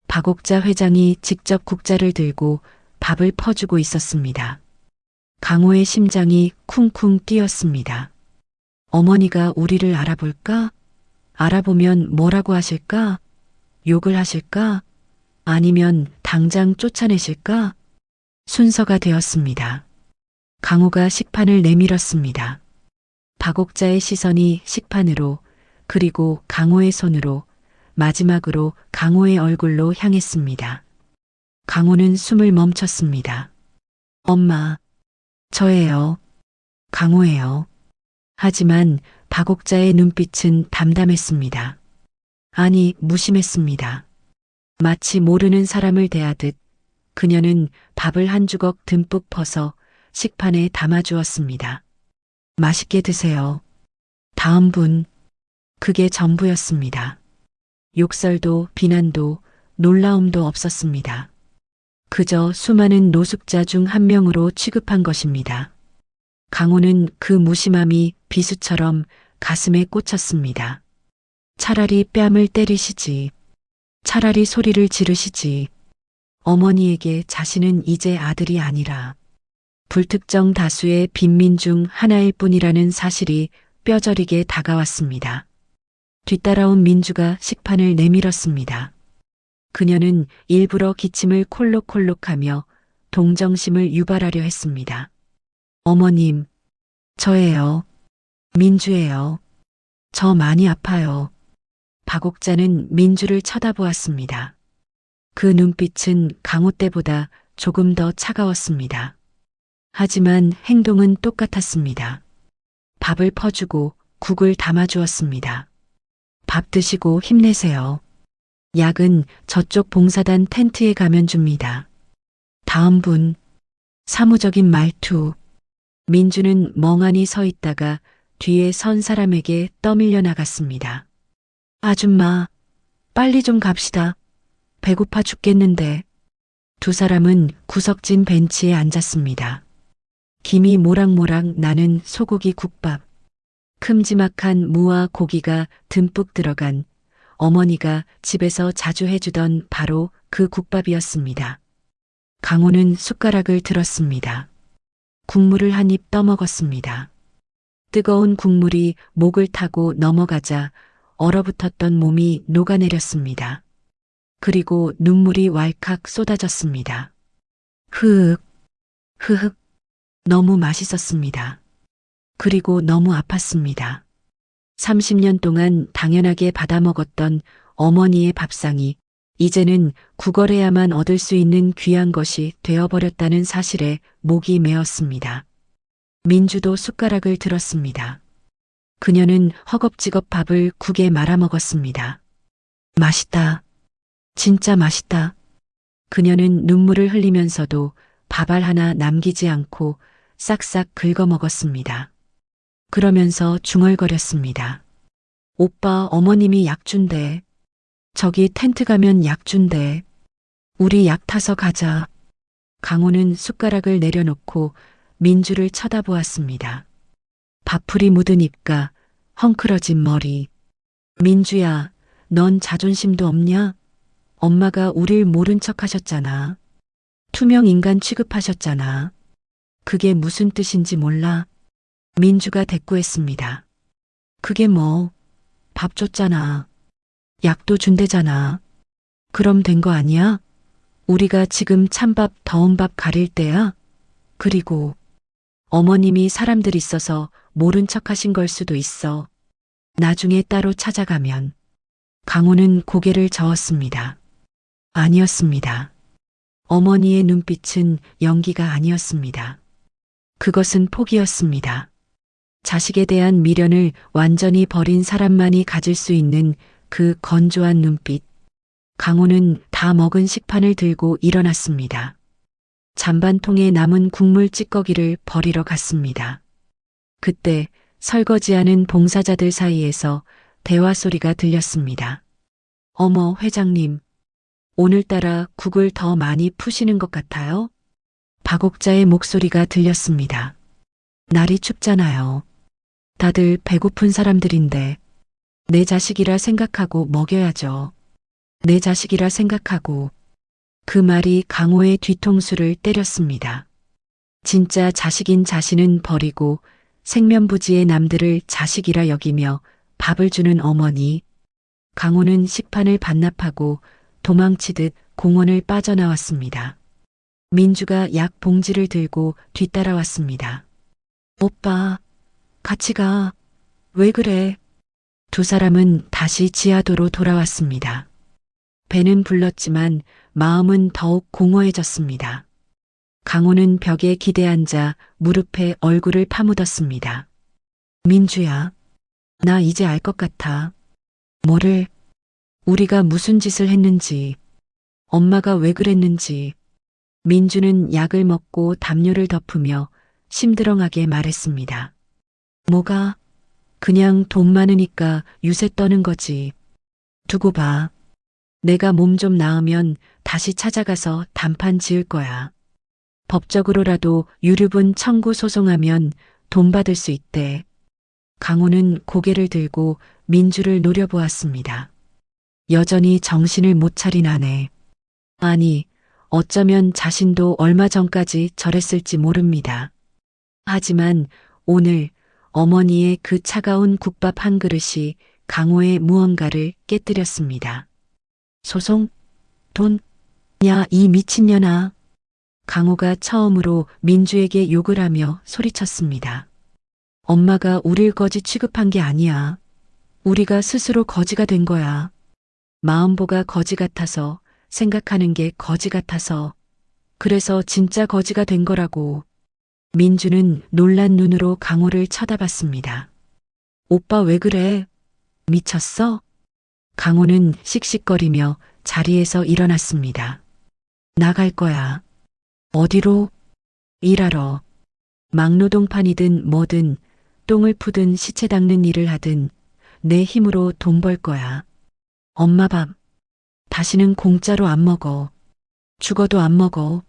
박옥자 회장이 직접 국자를 들고 밥을 퍼주고 있었습니다. 강호의 심장이 쿵쿵 뛰었습니다. 어머니가 우리를 알아볼까? 알아보면 뭐라고 하실까? 욕을 하실까? 아니면 당장 쫓아내실까? 순서가 되었습니다. 강호가 식판을 내밀었습니다. 박옥자의 시선이 식판으로, 그리고 강호의 손으로, 마지막으로 강호의 얼굴로 향했습니다. 강호는 숨을 멈췄습니다. 엄마, 저예요. 강호예요. 하지만 박옥자의 눈빛은 담담했습니다. 아니, 무심했습니다. 마치 모르는 사람을 대하듯 그녀는 밥을 한 주걱 듬뿍 퍼서 식판에 담아주었습니다. 맛있게 드세요. 다음 분, 그게 전부였습니다. 욕설도 비난도 놀라움도 없었습니다. 그저 수많은 노숙자 중 한 명으로 취급한 것입니다. 강호는 그 무심함이 비수처럼 가슴에 꽂혔습니다. 차라리 뺨을 때리시지. 차라리 소리를 지르시지. 어머니에게 자신은 이제 아들이 아니라 불특정 다수의 빈민 중 하나일 뿐이라는 사실이 뼈저리게 다가왔습니다. 뒤따라온 민주가 식판을 내밀었습니다. 그녀는 일부러 기침을 콜록콜록하며 동정심을 유발하려 했습니다. 어머님, 저예요. 민주예요. 저 많이 아파요. 박옥자는 민주를 쳐다보았습니다. 그 눈빛은 강호 때보다 조금 더 차가웠습니다. 하지만 행동은 똑같았습니다. 밥을 퍼주고 국을 담아주었습니다. 밥 드시고 힘내세요. 약은 저쪽 봉사단 텐트에 가면 줍니다. 다음 분, 사무적인 말투. 민주는 멍하니 서 있다가 뒤에 선 사람에게 떠밀려 나갔습니다. 아줌마, 빨리 좀 갑시다. 배고파 죽겠는데. 두 사람은 구석진 벤치에 앉았습니다. 김이 모락모락 나는 소고기 국밥. 큼지막한 무와 고기가 듬뿍 들어간 어머니가 집에서 자주 해주던 바로 그 국밥이었습니다. 강호는 숟가락을 들었습니다. 국물을 한 입 떠먹었습니다. 뜨거운 국물이 목을 타고 넘어가자 얼어붙었던 몸이 녹아내렸습니다. 그리고 눈물이 왈칵 쏟아졌습니다. 흐흑, 흐흑, 너무 맛있었습니다. 그리고 너무 아팠습니다. 30년 동안 당연하게 받아먹었던 어머니의 밥상이 이제는 구걸해야만 얻을 수 있는 귀한 것이 되어버렸다는 사실에 목이 메었습니다. 민주도 숟가락을 들었습니다. 그녀는 허겁지겁 밥을 국에 말아먹었습니다. 맛있다. 진짜 맛있다. 그녀는 눈물을 흘리면서도 밥알 하나 남기지 않고 싹싹 긁어먹었습니다. 그러면서 중얼거렸습니다. 오빠, 어머님이 약 준대. 저기 텐트 가면 약 준대. 우리 약 타서 가자. 강호는 숟가락을 내려놓고 민주를 쳐다보았습니다. 밥풀이 묻은 입가, 헝클어진 머리. 민주야, 넌 자존심도 없냐? 엄마가 우릴 모른 척 하셨잖아. 투명 인간 취급하셨잖아. 그게 무슨 뜻인지 몰라? 민주가 대꾸했습니다. 그게 뭐, 밥 줬잖아. 약도 준대잖아. 그럼 된 거 아니야? 우리가 지금 찬밥 더운 밥 가릴 때야? 그리고 어머님이 사람들 있어서 모른 척 하신 걸 수도 있어. 나중에 따로 찾아가면. 강호는 고개를 저었습니다. 아니었습니다. 어머니의 눈빛은 연기가 아니었습니다. 그것은 포기였습니다. 자식에 대한 미련을 완전히 버린 사람만이 가질 수 있는 그 건조한 눈빛. 강호는 다 먹은 식판을 들고 일어났습니다. 잔반통에 남은 국물 찌꺼기를 버리러 갔습니다. 그때 설거지하는 봉사자들 사이에서 대화 소리가 들렸습니다. 어머, 회장님. 오늘따라 국을 더 많이 푸시는 것 같아요? 박옥자의 목소리가 들렸습니다. 날이 춥잖아요. 다들 배고픈 사람들인데 내 자식이라 생각하고 먹여야죠. 내 자식이라 생각하고. 그 말이 강호의 뒤통수를 때렸습니다. 진짜 자식인 자신은 버리고 생면부지의 남들을 자식이라 여기며 밥을 주는 어머니. 강호는 식판을 반납하고 도망치듯 공원을 빠져나왔습니다. 민주가 약 봉지를 들고 뒤따라왔습니다. 오빠, 같이 가. 왜 그래? 두 사람은 다시 지하도로 돌아왔습니다. 배는 불렀지만 마음은 더욱 공허해졌습니다. 강호는 벽에 기대앉아 무릎에 얼굴을 파묻었습니다. 민주야, 나 이제 알 것 같아. 뭐를? 우리가 무슨 짓을 했는지, 엄마가 왜 그랬는지. 민주는 약을 먹고 담요를 덮으며 심드렁하게 말했습니다. 뭐가? 그냥 돈 많으니까 유세 떠는 거지. 두고 봐. 내가 몸 좀 나으면 다시 찾아가서 단판 지을 거야. 법적으로라도 유류분 청구 소송하면 돈 받을 수 있대. 강호는 고개를 들고 민주를 노려보았습니다. 여전히 정신을 못 차린 아내. 아니, 어쩌면 자신도 얼마 전까지 저랬을지 모릅니다. 하지만 오늘 어머니의 그 차가운 국밥 한 그릇이 강호의 무언가를 깨뜨렸습니다. 소송? 돈? 야, 이 미친년아. 강호가 처음으로 민주에게 욕을 하며 소리쳤습니다. 엄마가 우릴 거지 취급한 게 아니야. 우리가 스스로 거지가 된 거야. 마음보가 거지 같아서, 생각하는 게 거지 같아서, 그래서 진짜 거지가 된 거라고. 민주는 놀란 눈으로 강호를 쳐다봤습니다. 오빠 왜 그래? 미쳤어? 강호는 씩씩거리며 자리에서 일어났습니다. 나갈 거야. 어디로? 일하러. 막노동판이든 뭐든 똥을 푸든 시체 닦는 일을 하든 내 힘으로 돈 벌 거야. 엄마 밥 다시는 공짜로 안 먹어. 죽어도 안 먹어.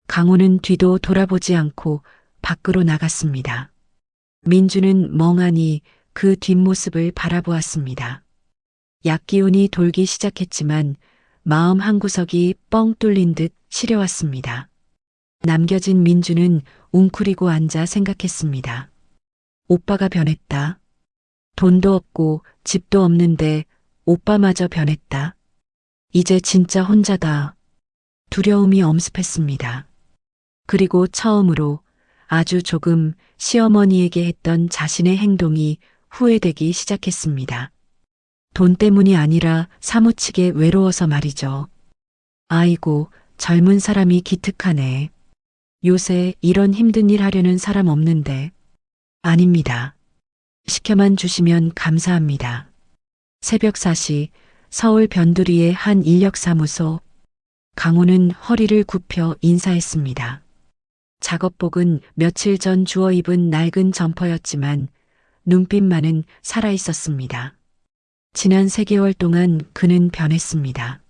강호는 뒤도 돌아보지 않고 밖으로 나갔습니다. 민주는 멍하니 그 뒷모습을 바라보았습니다. 약기운이 돌기 시작했지만 마음 한구석이 뻥 뚫린 듯 시려왔습니다. 남겨진 민주는 웅크리고 앉아 생각했습니다. 오빠가 변했다. 돈도 없고 집도 없는데 오빠마저 변했다. 이제 진짜 혼자다. 두려움이 엄습했습니다. 그리고 처음으로 아주 조금 시어머니에게 했던 자신의 행동이 후회되기 시작했습니다. 돈 때문이 아니라 사무치게 외로워서 말이죠. 아이고, 젊은 사람이 기특하네. 요새 이런 힘든 일 하려는 사람 없는데. 아닙니다. 시켜만 주시면 감사합니다. 새벽 4시 서울 변두리의 한 인력사무소. 강호는 허리를 굽혀 인사했습니다. 작업복은 며칠 전 주워 입은 낡은 점퍼였지만 눈빛만은 살아있었습니다. 지난 3개월 동안 그는 변했습니다.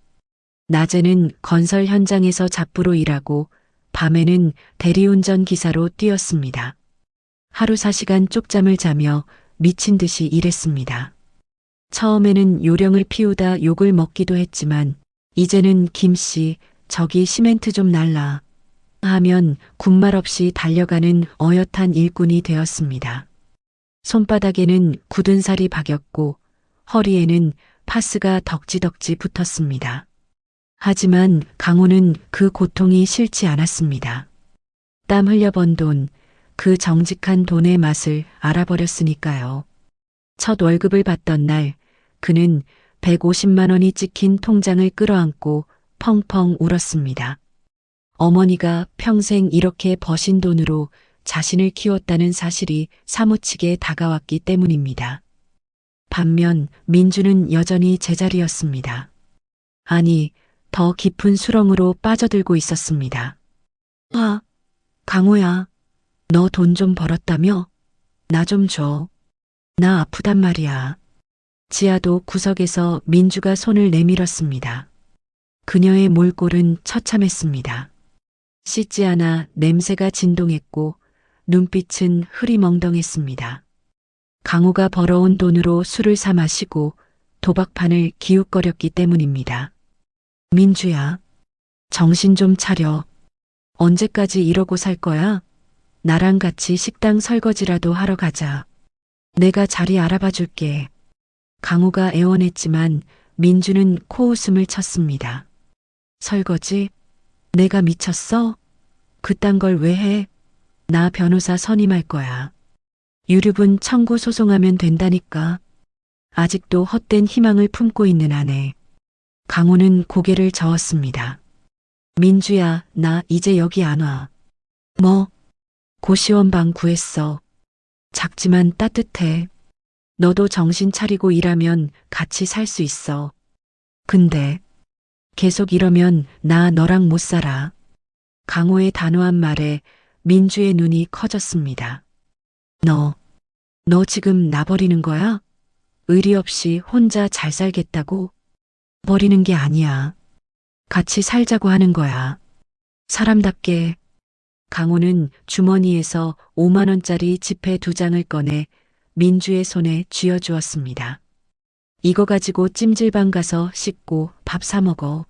낮에는 건설 현장에서 잡부로 일하고 밤에는 대리운전 기사로 뛰었습니다. 하루 4시간 쪽잠을 자며 미친 듯이 일했습니다. 처음에는 요령을 피우다 욕을 먹기도 했지만 이제는 김씨, 저기 시멘트 좀 날라 하면 군말 없이 달려가는 어엿한 일꾼이 되었습니다. 손바닥에는 굳은 살이 박였고 허리에는 파스가 덕지덕지 붙었습니다. 하지만 강호는 그 고통이 싫지 않았습니다. 땀 흘려 번 돈, 그 정직한 돈의 맛을 알아버렸으니까요. 첫 월급을 받던 날 그는 150만 원이 찍힌 통장을 끌어안고 펑펑 울었습니다. 어머니가 평생 이렇게 버신 돈으로 자신을 키웠다는 사실이 사무치게 다가왔기 때문입니다. 반면 민주는 여전히 제자리였습니다. 아니, 더 깊은 수렁으로 빠져들고 있었습니다. 아, 강호야, 너 돈 좀 벌었다며? 나 좀 줘. 나 아프단 말이야. 지하도 구석에서 민주가 손을 내밀었습니다. 그녀의 몰골은 처참했습니다. 씻지 않아 냄새가 진동했고 눈빛은 흐리멍덩했습니다. 강호가 벌어온 돈으로 술을 사 마시고 도박판을 기웃거렸기 때문입니다. 민주야, 정신 좀 차려. 언제까지 이러고 살 거야? 나랑 같이 식당 설거지라도 하러 가자. 내가 자리 알아봐 줄게. 강호가 애원했지만 민주는 코웃음을 쳤습니다. 설거지? 내가 미쳤어? 그딴 걸 왜 해? 나 변호사 선임할 거야. 유류분 청구 소송하면 된다니까. 아직도 헛된 희망을 품고 있는 아내. 강호는 고개를 저었습니다. 민주야, 나 이제 여기 안 와. 뭐? 고시원 방 구했어. 작지만 따뜻해. 너도 정신 차리고 일하면 같이 살 수 있어. 근데 계속 이러면 나 너랑 못 살아. 강호의 단호한 말에 민주의 눈이 커졌습니다. 너 지금 나 버리는 거야? 의리 없이 혼자 잘 살겠다고? 버리는 게 아니야. 같이 살자고 하는 거야. 사람답게. 강호는 주머니에서 5만 원짜리 지폐 2장을 꺼내 민주의 손에 쥐어주었습니다. 이거 가지고 찜질방 가서 씻고 밥 사 먹어.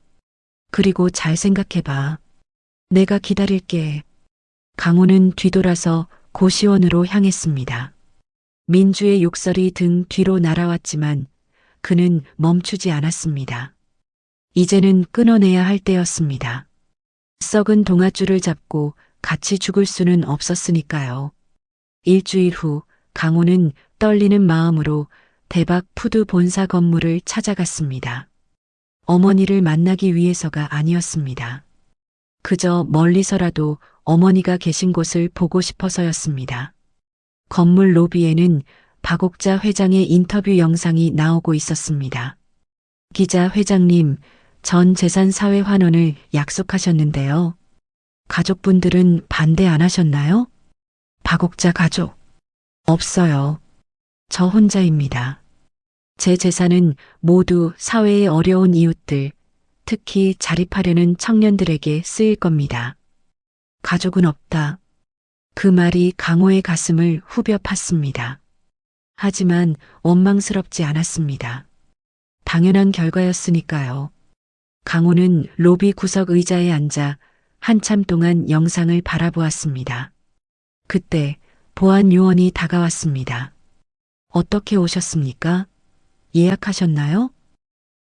그리고 잘 생각해봐. 내가 기다릴게. 강호는 뒤돌아서 고시원으로 향했습니다. 민주의 욕설이 등 뒤로 날아왔지만 그는 멈추지 않았습니다. 이제는 끊어내야 할 때였습니다. 썩은 동아줄을 잡고 같이 죽을 수는 없었으니까요. 일주일 후 강호는 떨리는 마음으로 대박 푸드 본사 건물을 찾아갔습니다. 어머니를 만나기 위해서가 아니었습니다. 그저 멀리서라도 어머니가 계신 곳을 보고 싶어서였습니다. 건물 로비에는 박옥자 회장의 인터뷰 영상이 나오고 있었습니다. 기자 회장님, 전 재산 사회 환원을 약속하셨는데요. 가족분들은 반대 안 하셨나요? 박옥자 가족. 없어요. 저 혼자입니다. 제 재산은 모두 사회의 어려운 이웃들, 특히 자립하려는 청년들에게 쓰일 겁니다. 가족은 없다. 그 말이 강호의 가슴을 후벼 팠습니다. 하지만 원망스럽지 않았습니다. 당연한 결과였으니까요. 강호는 로비 구석 의자에 앉아 한참 동안 영상을 바라보았습니다. 그때 보안 요원이 다가왔습니다. 어떻게 오셨습니까? 예약하셨나요?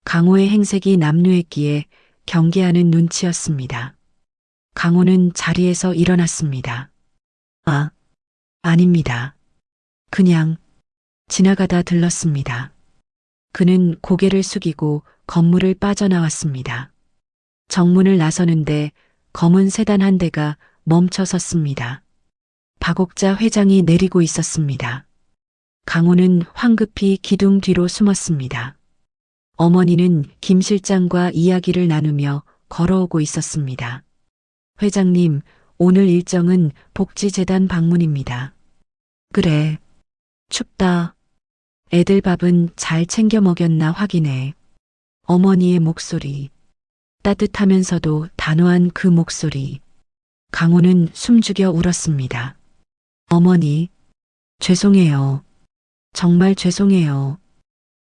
강호의 행색이 남루했기에 경계하는 눈치였습니다. 강호는 자리에서 일어났습니다. 아, 아닙니다. 그냥 지나가다 들렀습니다. 그는 고개를 숙이고 건물을 빠져나왔습니다. 정문을 나서는데 검은 세단 한 대가 멈춰 섰습니다. 박옥자 회장이 내리고 있었습니다. 강호는 황급히 기둥 뒤로 숨었습니다. 어머니는 김 실장과 이야기를 나누며 걸어오고 있었습니다. 회장님, 오늘 일정은 복지재단 방문입니다. 그래. 춥다. 애들 밥은 잘 챙겨 먹였나 확인해. 어머니의 목소리. 따뜻하면서도 단호한 그 목소리. 강호는 숨죽여 울었습니다. 어머니, 죄송해요. 정말 죄송해요.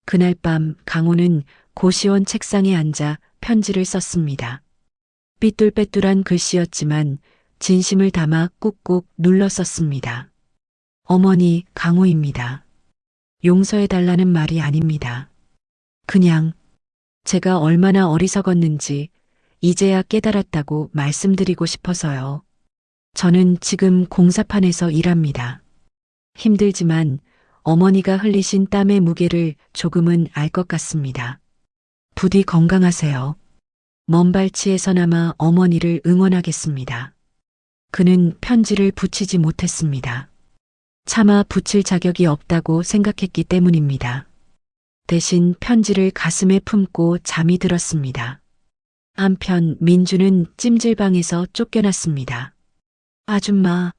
그날 밤 강호는 고시원 책상에 앉아 편지를 썼습니다. 삐뚤빼뚤한 글씨였지만 진심을 담아 꾹꾹 눌러 썼습니다. 어머니, 강호입니다. 용서해달라는 말이 아닙니다. 그냥 제가 얼마나 어리석었는지 이제야 깨달았다고 말씀드리고 싶어서요. 저는 지금 공사판에서 일합니다. 힘들지만 어머니가 흘리신 땀의 무게를 조금은 알 것 같습니다. 부디 건강하세요. 먼 발치에서나마 어머니를 응원하겠습니다. 그는 편지를 붙이지 못했습니다. 차마 붙일 자격이 없다고 생각했기 때문입니다. 대신 편지를 가슴에 품고 잠이 들었습니다. 한편 민주는 찜질방에서 쫓겨났습니다. 아줌마,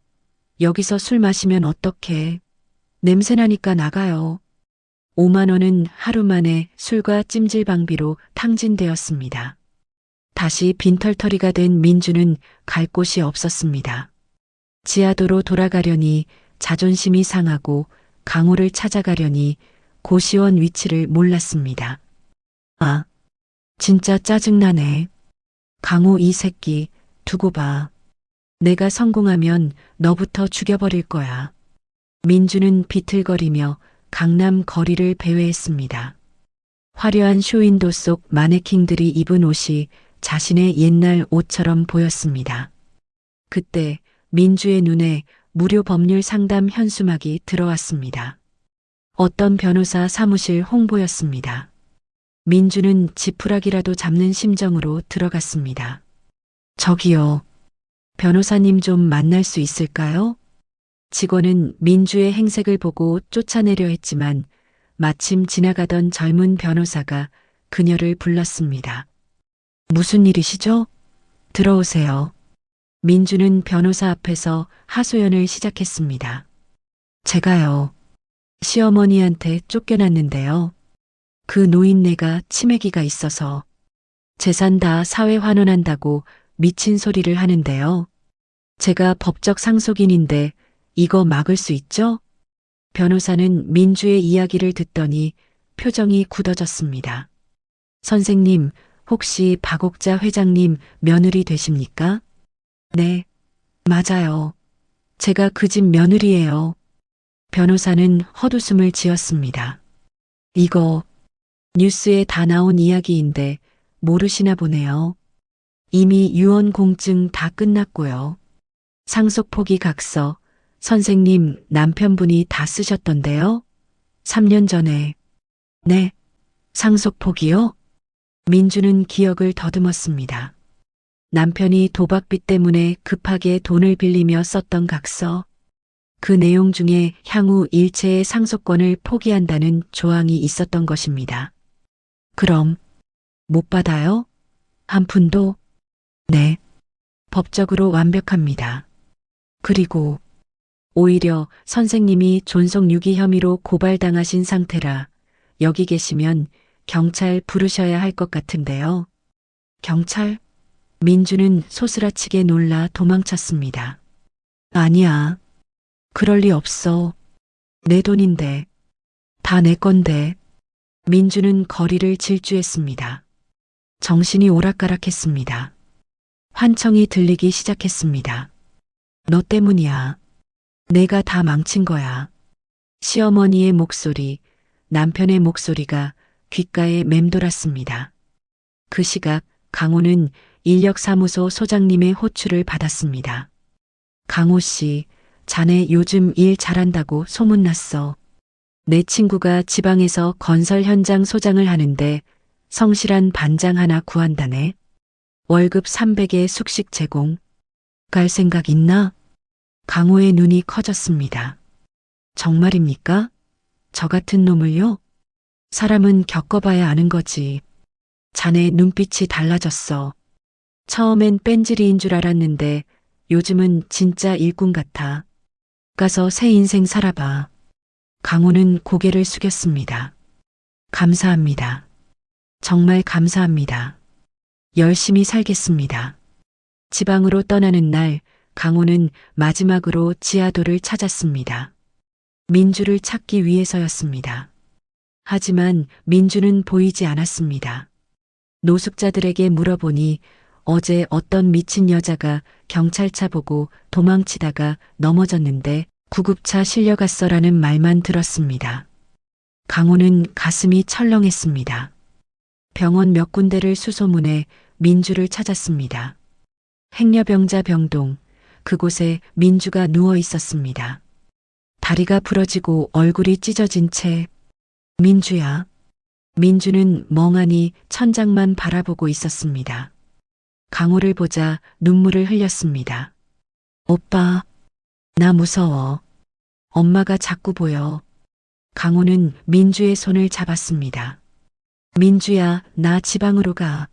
여기서 술 마시면 어떡해. 냄새나니까 나가요. 5만 원은 하루 만에 술과 찜질방비로 탕진되었습니다. 다시 빈털터리가 된 민주는 갈 곳이 없었습니다. 지하도로 돌아가려니 자존심이 상하고 강호를 찾아가려니 고시원 위치를 몰랐습니다. 아, 진짜 짜증나네. 강호 이 새끼 두고 봐. 내가 성공하면 너부터 죽여버릴 거야. 민주는 비틀거리며 강남 거리를 배회했습니다. 화려한 쇼윈도 속 마네킹들이 입은 옷이 자신의 옛날 옷처럼 보였습니다. 그때 민주의 눈에 무료 법률 상담 현수막이 들어왔습니다. 어떤 변호사 사무실 홍보였습니다. 민주는 지푸라기라도 잡는 심정으로 들어갔습니다. 저기요. 변호사님 좀 만날 수 있을까요? 직원은 민주의 행색을 보고 쫓아내려 했지만 마침 지나가던 젊은 변호사가 그녀를 불렀습니다. 무슨 일이시죠? 들어오세요. 민주는 변호사 앞에서 하소연을 시작했습니다. 제가요. 시어머니한테 쫓겨났는데요. 그 노인네가 치매기가 있어서 재산 다 사회 환원한다고 미친 소리를 하는데요. 제가 법적 상속인인데 이거 막을 수 있죠? 변호사는 민주의 이야기를 듣더니 표정이 굳어졌습니다. 선생님, 혹시 박옥자 회장님 며느리 되십니까? 네, 맞아요. 제가 그 집 며느리예요. 변호사는 헛웃음을 지었습니다. 이거 뉴스에 다 나온 이야기인데 모르시나 보네요. 이미 유언 공증 다 끝났고요. 상속 포기 각서 선생님 남편분이 다 쓰셨던데요. 3년 전에. 네, 상속 포기요? 민주는 기억을 더듬었습니다. 남편이 도박빚 때문에 급하게 돈을 빌리며 썼던 각서. 그 내용 중에 향후 일체의 상속권을 포기한다는 조항이 있었던 것입니다. 그럼 못 받아요? 한 푼도? 네. 법적으로 완벽합니다. 그리고 오히려 선생님이 존속유기 혐의로 고발당하신 상태라 여기 계시면 경찰 부르셔야 할 것 같은데요. 경찰? 민주는 소스라치게 놀라 도망쳤습니다. 아니야. 그럴 리 없어. 내 돈인데. 다 내 건데. 민주는 거리를 질주했습니다. 정신이 오락가락했습니다. 환청이 들리기 시작했습니다. 너 때문이야. 내가 다 망친 거야. 시어머니의 목소리, 남편의 목소리가 귓가에 맴돌았습니다. 그 시각 강호는 인력사무소 소장님의 호출을 받았습니다. 강호 씨, 자네 요즘 일 잘한다고 소문났어. 내 친구가 지방에서 건설 현장 소장을 하는데 성실한 반장 하나 구한다네. 월급 300에 숙식 제공. 갈 생각 있나? 강호의 눈이 커졌습니다. 정말입니까? 저 같은 놈을요? 사람은 겪어봐야 아는 거지. 자네 눈빛이 달라졌어. 처음엔 뺀질이인 줄 알았는데 요즘은 진짜 일꾼 같아. 가서 새 인생 살아봐. 강호는 고개를 숙였습니다. 감사합니다. 정말 감사합니다. 열심히 살겠습니다. 지방으로 떠나는 날 강호는 마지막으로 지하도를 찾았습니다. 민주를 찾기 위해서였습니다. 하지만 민주는 보이지 않았습니다. 노숙자들에게 물어보니 어제 어떤 미친 여자가 경찰차 보고 도망치다가 넘어졌는데 구급차 실려갔어라는 말만 들었습니다. 강호는 가슴이 철렁했습니다. 병원 몇 군데를 수소문해 민주를 찾았습니다. 행려병자 병동, 그곳에 민주가 누워 있었습니다. 다리가 부러지고 얼굴이 찢어진 채 민주야. 민주는 멍하니 천장만 바라보고 있었습니다. 강호를 보자 눈물을 흘렸습니다. 오빠, 나 무서워. 엄마가 자꾸 보여. 강호는 민주의 손을 잡았습니다. 민주야, 나 지방으로 가.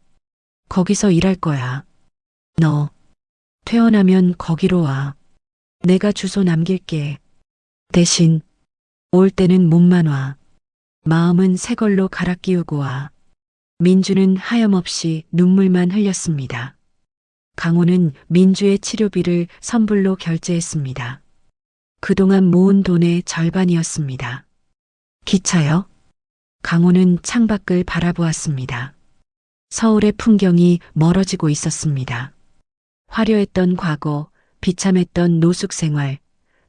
거기서 일할 거야. 너 퇴원하면 거기로 와. 내가 주소 남길게. 대신 올 때는 몸만 와. 마음은 새 걸로 갈아 끼우고 와. 민주는 하염없이 눈물만 흘렸습니다. 강호는 민주의 치료비를 선불로 결제했습니다. 그동안 모은 돈의 절반이었습니다. 기차요? 강호는 창밖을 바라보았습니다. 서울의 풍경이 멀어지고 있었습니다. 화려했던 과거, 비참했던 노숙 생활,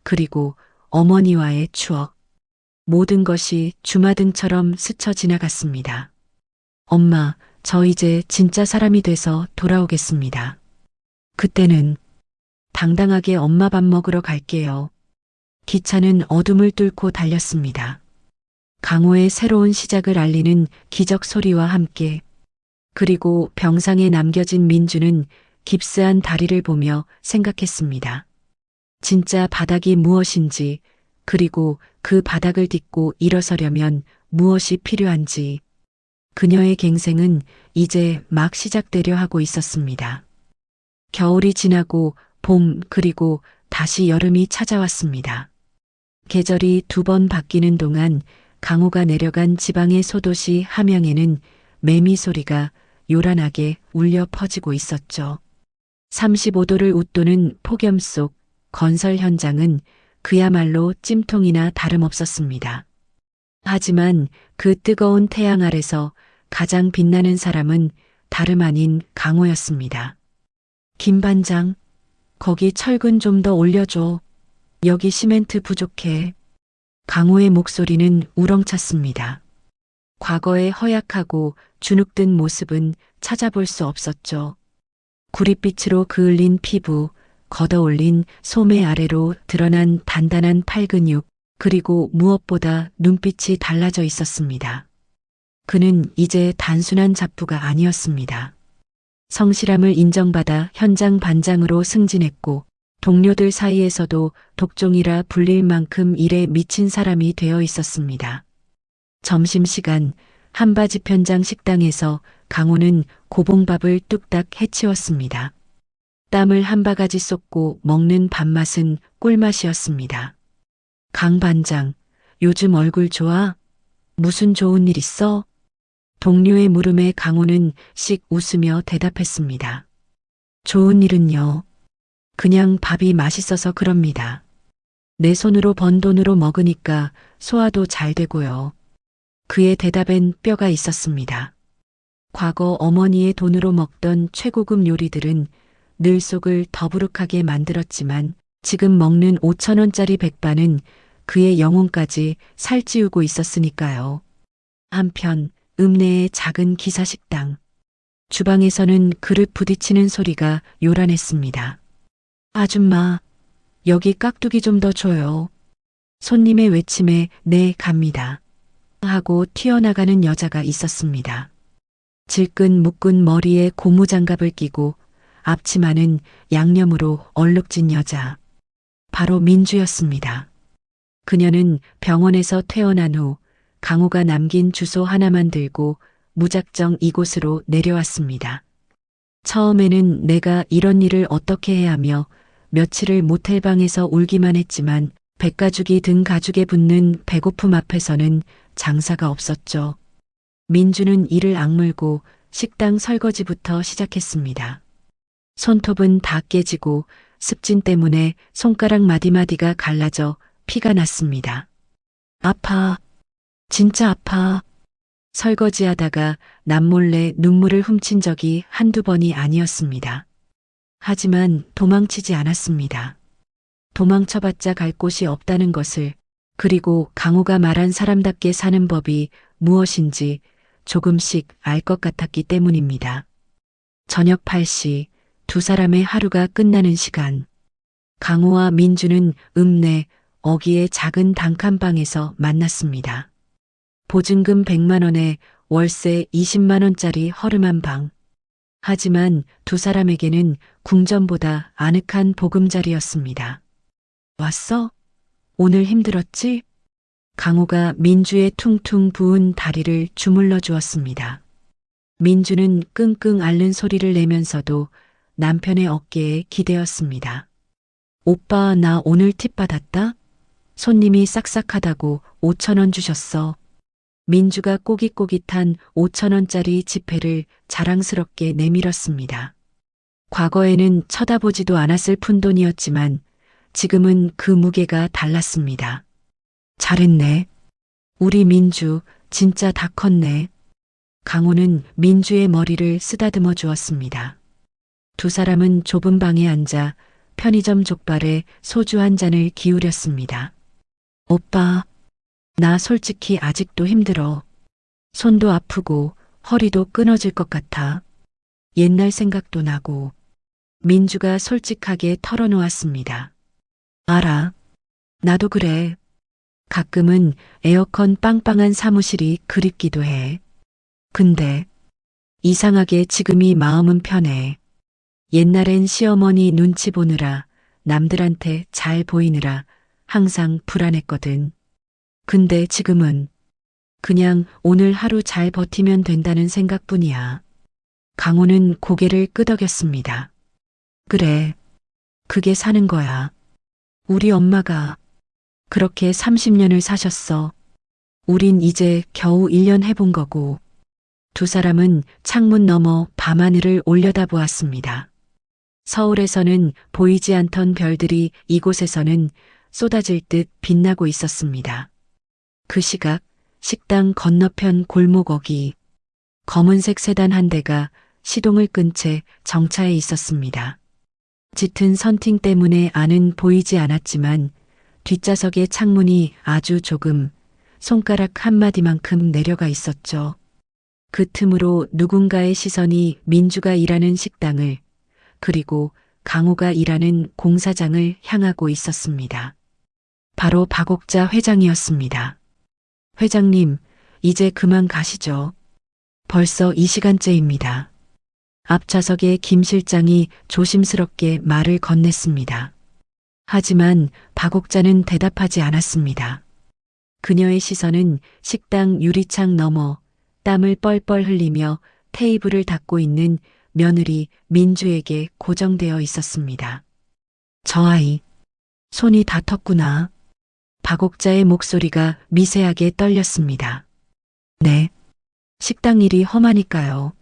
그리고 어머니와의 추억. 모든 것이 주마등처럼 스쳐 지나갔습니다. 엄마, 저 이제 진짜 사람이 돼서 돌아오겠습니다. 그때는 당당하게 엄마 밥 먹으러 갈게요. 기차는 어둠을 뚫고 달렸습니다. 강호의 새로운 시작을 알리는 기적 소리와 함께 그리고 병상에 남겨진 민주는 깁스한 다리를 보며 생각했습니다. 진짜 바닥이 무엇인지 그리고 그 바닥을 딛고 일어서려면 무엇이 필요한지 그녀의 갱생은 이제 막 시작되려 하고 있었습니다. 겨울이 지나고 봄 그리고 다시 여름이 찾아왔습니다. 계절이 두 번 바뀌는 동안 강호가 내려간 지방의 소도시 함양에는 매미 소리가 요란하게 울려 퍼지고 있었죠. 35도를 웃도는 폭염 속 건설 현장은 그야말로 찜통이나 다름없었습니다. 하지만 그 뜨거운 태양 아래서 가장 빛나는 사람은 다름 아닌 강호였습니다. 김 반장, 거기 철근 좀 더 올려줘. 여기 시멘트 부족해. 강호의 목소리는 우렁찼습니다. 과거의 허약하고 주눅든 모습은 찾아볼 수 없었죠. 구릿빛으로 그을린 피부, 걷어올린 소매 아래로 드러난 단단한 팔 근육, 그리고 무엇보다 눈빛이 달라져 있었습니다. 그는 이제 단순한 잡부가 아니었습니다. 성실함을 인정받아 현장 반장으로 승진했고 동료들 사이에서도 독종이라 불릴 만큼 일에 미친 사람이 되어 있었습니다. 점심시간 한바지 편장 식당에서 강호는 고봉밥을 뚝딱 해치웠습니다. 땀을 한 바가지 쏟고 먹는 밥맛은 꿀맛이었습니다. 강 반장, 요즘 얼굴 좋아? 무슨 좋은 일 있어? 동료의 물음에 강호는 씩 웃으며 대답했습니다. 좋은 일은요. 그냥 밥이 맛있어서 그럽니다. 내 손으로 번 돈으로 먹으니까 소화도 잘 되고요. 그의 대답엔 뼈가 있었습니다. 과거 어머니의 돈으로 먹던 최고급 요리들은 늘 속을 더부룩하게 만들었지만 지금 먹는 5,000원짜리 백반은 그의 영혼까지 살찌우고 있었으니까요. 한편 읍내의 작은 기사식당. 주방에서는 그릇 부딪히는 소리가 요란했습니다. 아줌마, 여기 깍두기 좀 더 줘요. 손님의 외침에 네, 갑니다. 하고 튀어나가는 여자가 있었습니다. 질끈 묶은 머리에 고무장갑을 끼고 앞치마는 양념으로 얼룩진 여자. 바로 민주였습니다. 그녀는 병원에서 퇴원한 후 강호가 남긴 주소 하나만 들고 무작정 이곳으로 내려왔습니다. 처음에는 내가 이런 일을 어떻게 해야 하며 며칠을 모텔방에서 울기만 했지만 백가죽이 등 가죽에 붙는 배고픔 앞에서는 장사가 없었죠. 민주는 이를 악물고 식당 설거지부터 시작했습니다. 손톱은 다 깨지고 습진 때문에 손가락 마디마디가 갈라져 피가 났습니다. 아파. 진짜 아파. 설거지하다가 남몰래 눈물을 훔친 적이 한두 번이 아니었습니다. 하지만 도망치지 않았습니다. 도망쳐봤자 갈 곳이 없다는 것을, 그리고 강호가 말한 사람답게 사는 법이 무엇인지 조금씩 알 것 같았기 때문입니다. 저녁 8시 두 사람의 하루가 끝나는 시간. 강호와 민주는 읍내 어귀의 작은 단칸방에서 만났습니다. 보증금 100만 원에 월세 20만 원짜리 허름한 방. 하지만 두 사람에게는 궁전보다 아늑한 보금자리였습니다. 왔어? 오늘 힘들었지? 강호가 민주의 퉁퉁 부은 다리를 주물러 주었습니다. 민주는 끙끙 앓는 소리를 내면서도 남편의 어깨에 기대었습니다. 오빠, 나 오늘 팁 받았다? 손님이 싹싹하다고 5,000원 주셨어. 민주가 꼬깃꼬깃한 5,000원짜리 지폐를 자랑스럽게 내밀었습니다. 과거에는 쳐다보지도 않았을 푼돈이었지만 지금은 그 무게가 달랐습니다. 잘했네. 우리 민주 진짜 다 컸네. 강호는 민주의 머리를 쓰다듬어 주었습니다. 두 사람은 좁은 방에 앉아 편의점 족발에 소주 한 잔을 기울였습니다. 오빠, 나 솔직히 아직도 힘들어. 손도 아프고 허리도 끊어질 것 같아. 옛날 생각도 나고. 민주가 솔직하게 털어놓았습니다. 알아. 나도 그래. 가끔은 에어컨 빵빵한 사무실이 그립기도 해. 근데 이상하게 지금이 마음은 편해. 옛날엔 시어머니 눈치 보느라 남들한테 잘 보이느라 항상 불안했거든. 근데 지금은 그냥 오늘 하루 잘 버티면 된다는 생각뿐이야. 강호는 고개를 끄덕였습니다. 그래. 그게 사는 거야. 우리 엄마가 그렇게 30년을 사셨어. 우린 이제 겨우 1년 해본 거고. 두 사람은 창문 너머 밤하늘을 올려다보았습니다. 서울에서는 보이지 않던 별들이 이곳에서는 쏟아질 듯 빛나고 있었습니다. 그 시각 식당 건너편 골목어기 검은색 세단 한 대가 시동을 끈 채 정차해 있었습니다. 짙은 선팅 때문에 안은 보이지 않았지만 뒷좌석의 창문이 아주 조금 손가락 한마디만큼 내려가 있었죠. 그 틈으로 누군가의 시선이 민주가 일하는 식당을 그리고 강호가 일하는 공사장을 향하고 있었습니다. 바로 박옥자 회장이었습니다. 회장님, 이제 그만 가시죠. 벌써 이 시간째입니다. 앞좌석의 김 실장이 조심스럽게 말을 건넸습니다. 하지만 박옥자는 대답하지 않았습니다. 그녀의 시선은 식당 유리창 너머 땀을 뻘뻘 흘리며 테이블을 닦고 있는 며느리 민주에게 고정되어 있었습니다. 저 아이, 손이 다 텄구나. 박옥자의 목소리가 미세하게 떨렸습니다. 네. 식당 일이 험하니까요.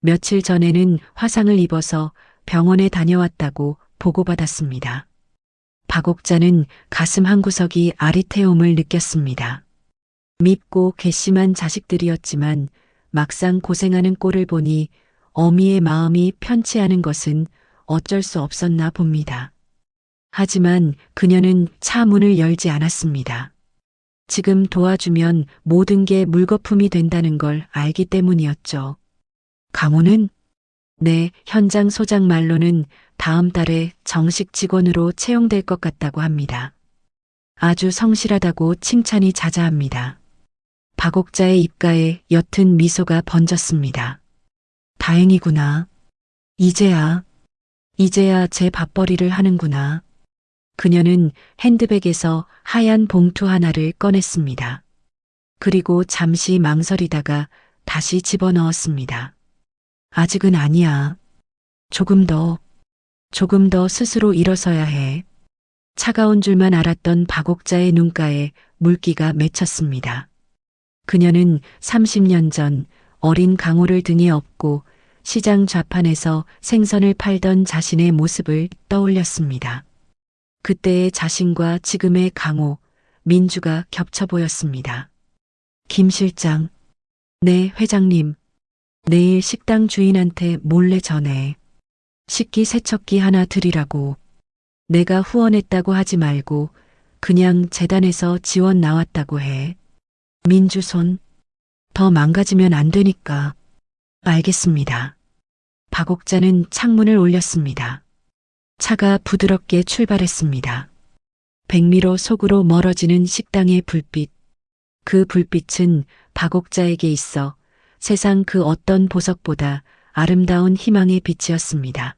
며칠 전에는 화상을 입어서 병원에 다녀왔다고 보고받았습니다. 박옥자는 가슴 한구석이 아리태움을 느꼈습니다. 밉고 괘씸한 자식들이었지만 막상 고생하는 꼴을 보니 어미의 마음이 편치 않은 것은 어쩔 수 없었나 봅니다. 하지만 그녀는 차 문을 열지 않았습니다. 지금 도와주면 모든 게 물거품이 된다는 걸 알기 때문이었죠. 강호는? 네, 현장 소장 말로는 다음 달에 정식 직원으로 채용될 것 같다고 합니다. 아주 성실하다고 칭찬이 자자합니다. 박옥자의 입가에 옅은 미소가 번졌습니다. 다행이구나. 이제야 제 밥벌이를 하는구나. 그녀는 핸드백에서 하얀 봉투 하나를 꺼냈습니다. 그리고 잠시 망설이다가 다시 집어넣었습니다. 아직은 아니야. 조금 더 스스로 일어서야 해. 차가운 줄만 알았던 박옥자의 눈가에 물기가 맺혔습니다. 그녀는 30년 전 어린 강호를 등에 업고 시장 좌판에서 생선을 팔던 자신의 모습을 떠올렸습니다. 그때의 자신과 지금의 강호, 민주가 겹쳐 보였습니다. 김 실장. 네, 회장님. 내일 식당 주인한테 몰래 전해. 식기세척기 하나 드리라고. 내가 후원했다고 하지 말고 그냥 재단에서 지원 나왔다고 해. 민주 손. 더 망가지면 안 되니까. 알겠습니다. 박옥자는 창문을 올렸습니다. 차가 부드럽게 출발했습니다. 백미로 속으로 멀어지는 식당의 불빛. 그 불빛은 박옥자에게 있어 세상 그 어떤 보석보다 아름다운 희망의 빛이었습니다.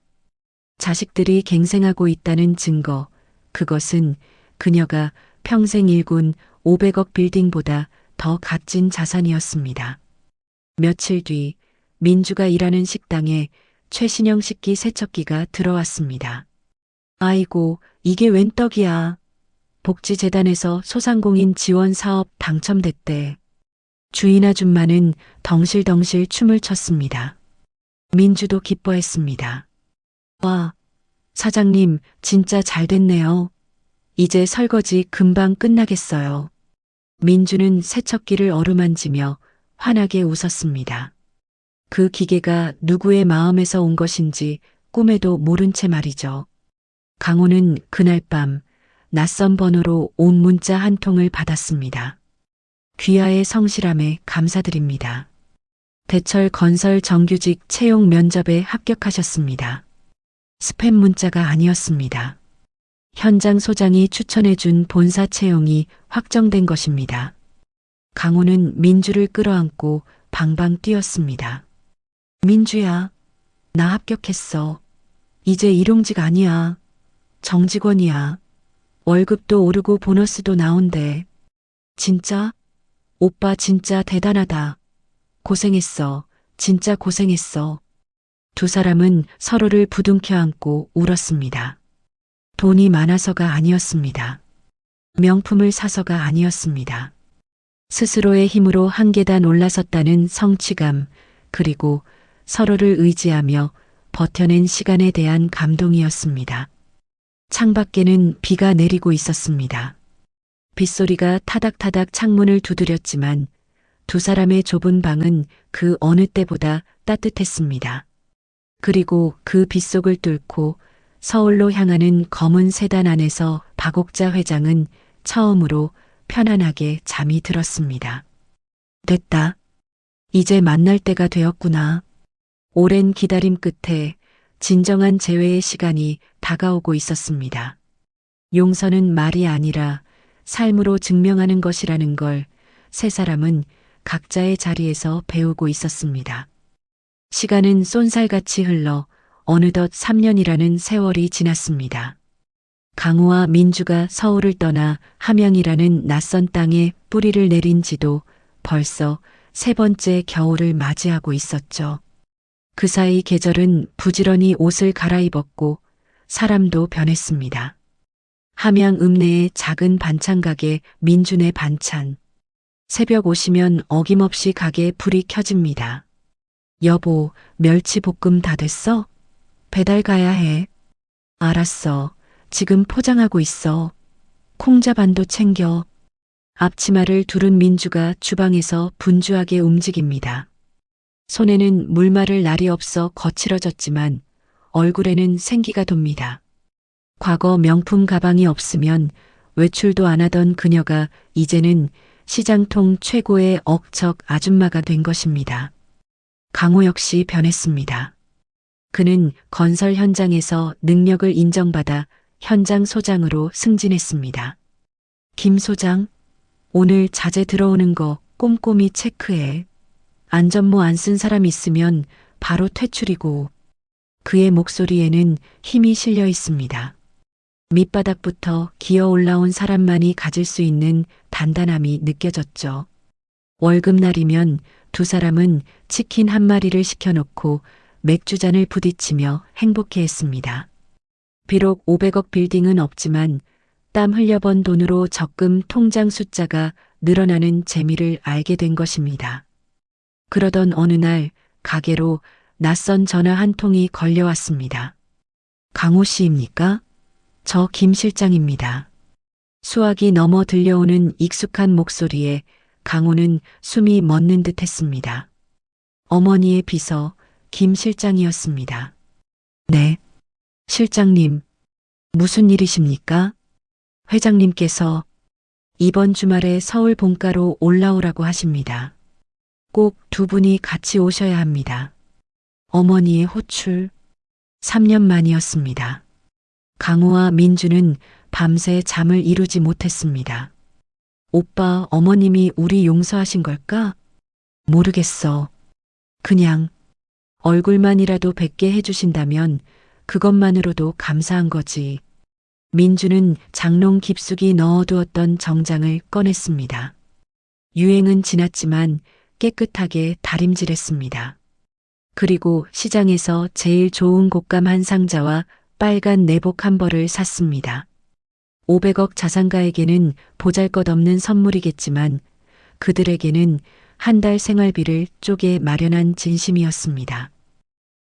자식들이 갱생하고 있다는 증거, 그것은 그녀가 평생 일군 500억 빌딩보다 더 값진 자산이었습니다. 며칠 뒤 민주가 일하는 식당에 최신형 식기 세척기가 들어왔습니다. 아이고, 이게 웬 떡이야. 복지재단에서 소상공인 지원 사업 당첨됐대. 주인 아줌마는 덩실덩실 춤을 췄습니다. 민주도 기뻐했습니다. 와, 사장님 진짜 잘 됐네요. 이제 설거지 금방 끝나겠어요. 민주는 세척기를 어루만지며 환하게 웃었습니다. 그 기계가 누구의 마음에서 온 것인지 꿈에도 모른 채 말이죠. 강호는 그날 밤 낯선 번호로 온 문자 한 통을 받았습니다. 귀하의 성실함에 감사드립니다. 대철 건설 정규직 채용 면접에 합격하셨습니다. 스팸 문자가 아니었습니다. 현장 소장이 추천해준 본사 채용이 확정된 것입니다. 강호는 민주를 끌어안고 방방 뛰었습니다. 민주야, 나 합격했어. 이제 일용직 아니야. 정직원이야. 월급도 오르고 보너스도 나온대. 진짜? 오빠 진짜 대단하다. 고생했어. 진짜 고생했어. 두 사람은 서로를 부둥켜 안고 울었습니다. 돈이 많아서가 아니었습니다. 명품을 사서가 아니었습니다. 스스로의 힘으로 한 계단 올라섰다는 성취감, 그리고 서로를 의지하며 버텨낸 시간에 대한 감동이었습니다. 창밖에는 비가 내리고 있었습니다. 빗소리가 타닥타닥 창문을 두드렸지만 두 사람의 좁은 방은 그 어느 때보다 따뜻했습니다. 그리고 그 빗속을 뚫고 서울로 향하는 검은 세단 안에서 박옥자 회장은 처음으로 편안하게 잠이 들었습니다. 됐다. 이제 만날 때가 되었구나. 오랜 기다림 끝에 진정한 재회의 시간이 다가오고 있었습니다. 용서는 말이 아니라 삶으로 증명하는 것이라는 걸 세 사람은 각자의 자리에서 배우고 있었습니다. 시간은 쏜살같이 흘러 어느덧 3년이라는 세월이 지났습니다. 강우와 민주가 서울을 떠나 함양이라는 낯선 땅에 뿌리를 내린 지도 벌써 세 번째 겨울을 맞이하고 있었죠. 그 사이 계절은 부지런히 옷을 갈아입었고 사람도 변했습니다. 함양 읍내의 작은 반찬 가게 민준의 반찬. 새벽 오시면 어김없이 가게에 불이 켜집니다. 여보, 멸치볶음 다 됐어? 배달 가야 해. 알았어. 지금 포장하고 있어. 콩자반도 챙겨. 앞치마를 두른 민주가 주방에서 분주하게 움직입니다. 손에는 물 마를 날이 없어 거칠어졌지만 얼굴에는 생기가 돕니다. 과거 명품 가방이 없으면 외출도 안 하던 그녀가 이제는 시장통 최고의 억척 아줌마가 된 것입니다. 강호 역시 변했습니다. 그는 건설 현장에서 능력을 인정받아 현장 소장으로 승진했습니다. 김 소장, 오늘 자재 들어오는 거 꼼꼼히 체크해. 안전모 안 쓴 사람 있으면 바로 퇴출이고. 그의 목소리에는 힘이 실려 있습니다. 밑바닥부터 기어 올라온 사람만이 가질 수 있는 단단함이 느껴졌죠. 월급날이면 두 사람은 치킨 한 마리를 시켜놓고 맥주잔을 부딪히며 행복해했습니다. 비록 500억 빌딩은 없지만 땀 흘려번 돈으로 적금 통장 숫자가 늘어나는 재미를 알게 된 것입니다. 그러던 어느 날 가게로 낯선 전화 한 통이 걸려왔습니다. 강호 씨입니까? 저 김 실장입니다. 수화기 넘어 들려오는 익숙한 목소리에 강호는 숨이 멎는 듯 했습니다. 어머니의 비서 김 실장이었습니다. 네. 실장님, 무슨 일이십니까? 회장님께서 이번 주말에 서울 본가로 올라오라고 하십니다. 꼭 두 분이 같이 오셔야 합니다. 어머니의 호출. 3년 만이었습니다. 강호와 민주는 밤새 잠을 이루지 못했습니다. 오빠, 어머님이 우리 용서하신 걸까? 모르겠어. 그냥 얼굴만이라도 뵙게 해주신다면 그것만으로도 감사한 거지. 민주는 장롱 깊숙이 넣어두었던 정장을 꺼냈습니다. 유행은 지났지만 깨끗하게 다림질했습니다. 그리고 시장에서 제일 좋은 곶감 한 상자와 빨간 내복 한 벌을 샀습니다. 500억 자산가에게는 보잘것없는 선물이겠지만 그들에게는 한 달 생활비를 쪼개 마련한 진심이었습니다.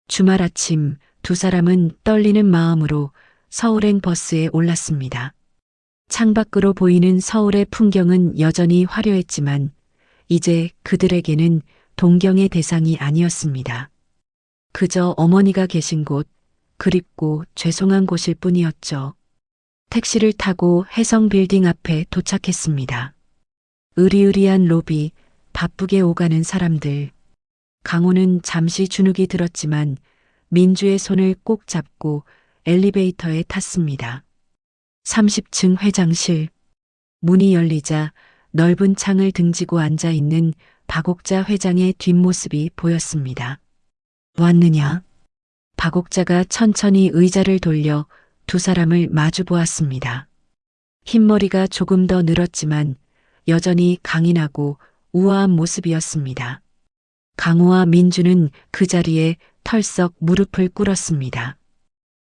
주말 아침 두 사람은 떨리는 마음으로 서울행 버스에 올랐습니다. 창밖으로 보이는 서울의 풍경은 여전히 화려했지만 이제 그들에게는 동경의 대상이 아니었습니다. 그저 어머니가 계신 곳, 그립고 죄송한 곳일 뿐이었죠. 택시를 타고 혜성 빌딩 앞에 도착했습니다. 으리으리한 로비, 바쁘게 오가는 사람들. 강호는 잠시 주눅이 들었지만 민주의 손을 꼭 잡고 엘리베이터에 탔습니다. 30층 회장실. 문이 열리자 넓은 창을 등지고 앉아 있는 박옥자 회장의 뒷모습이 보였습니다. 왔느냐? 박옥자가 천천히 의자를 돌려 두 사람을 마주 보았습니다. 흰머리가 조금 더 늘었지만 여전히 강인하고 우아한 모습이었습니다. 강호와 민주는 그 자리에 털썩 무릎을 꿇었습니다.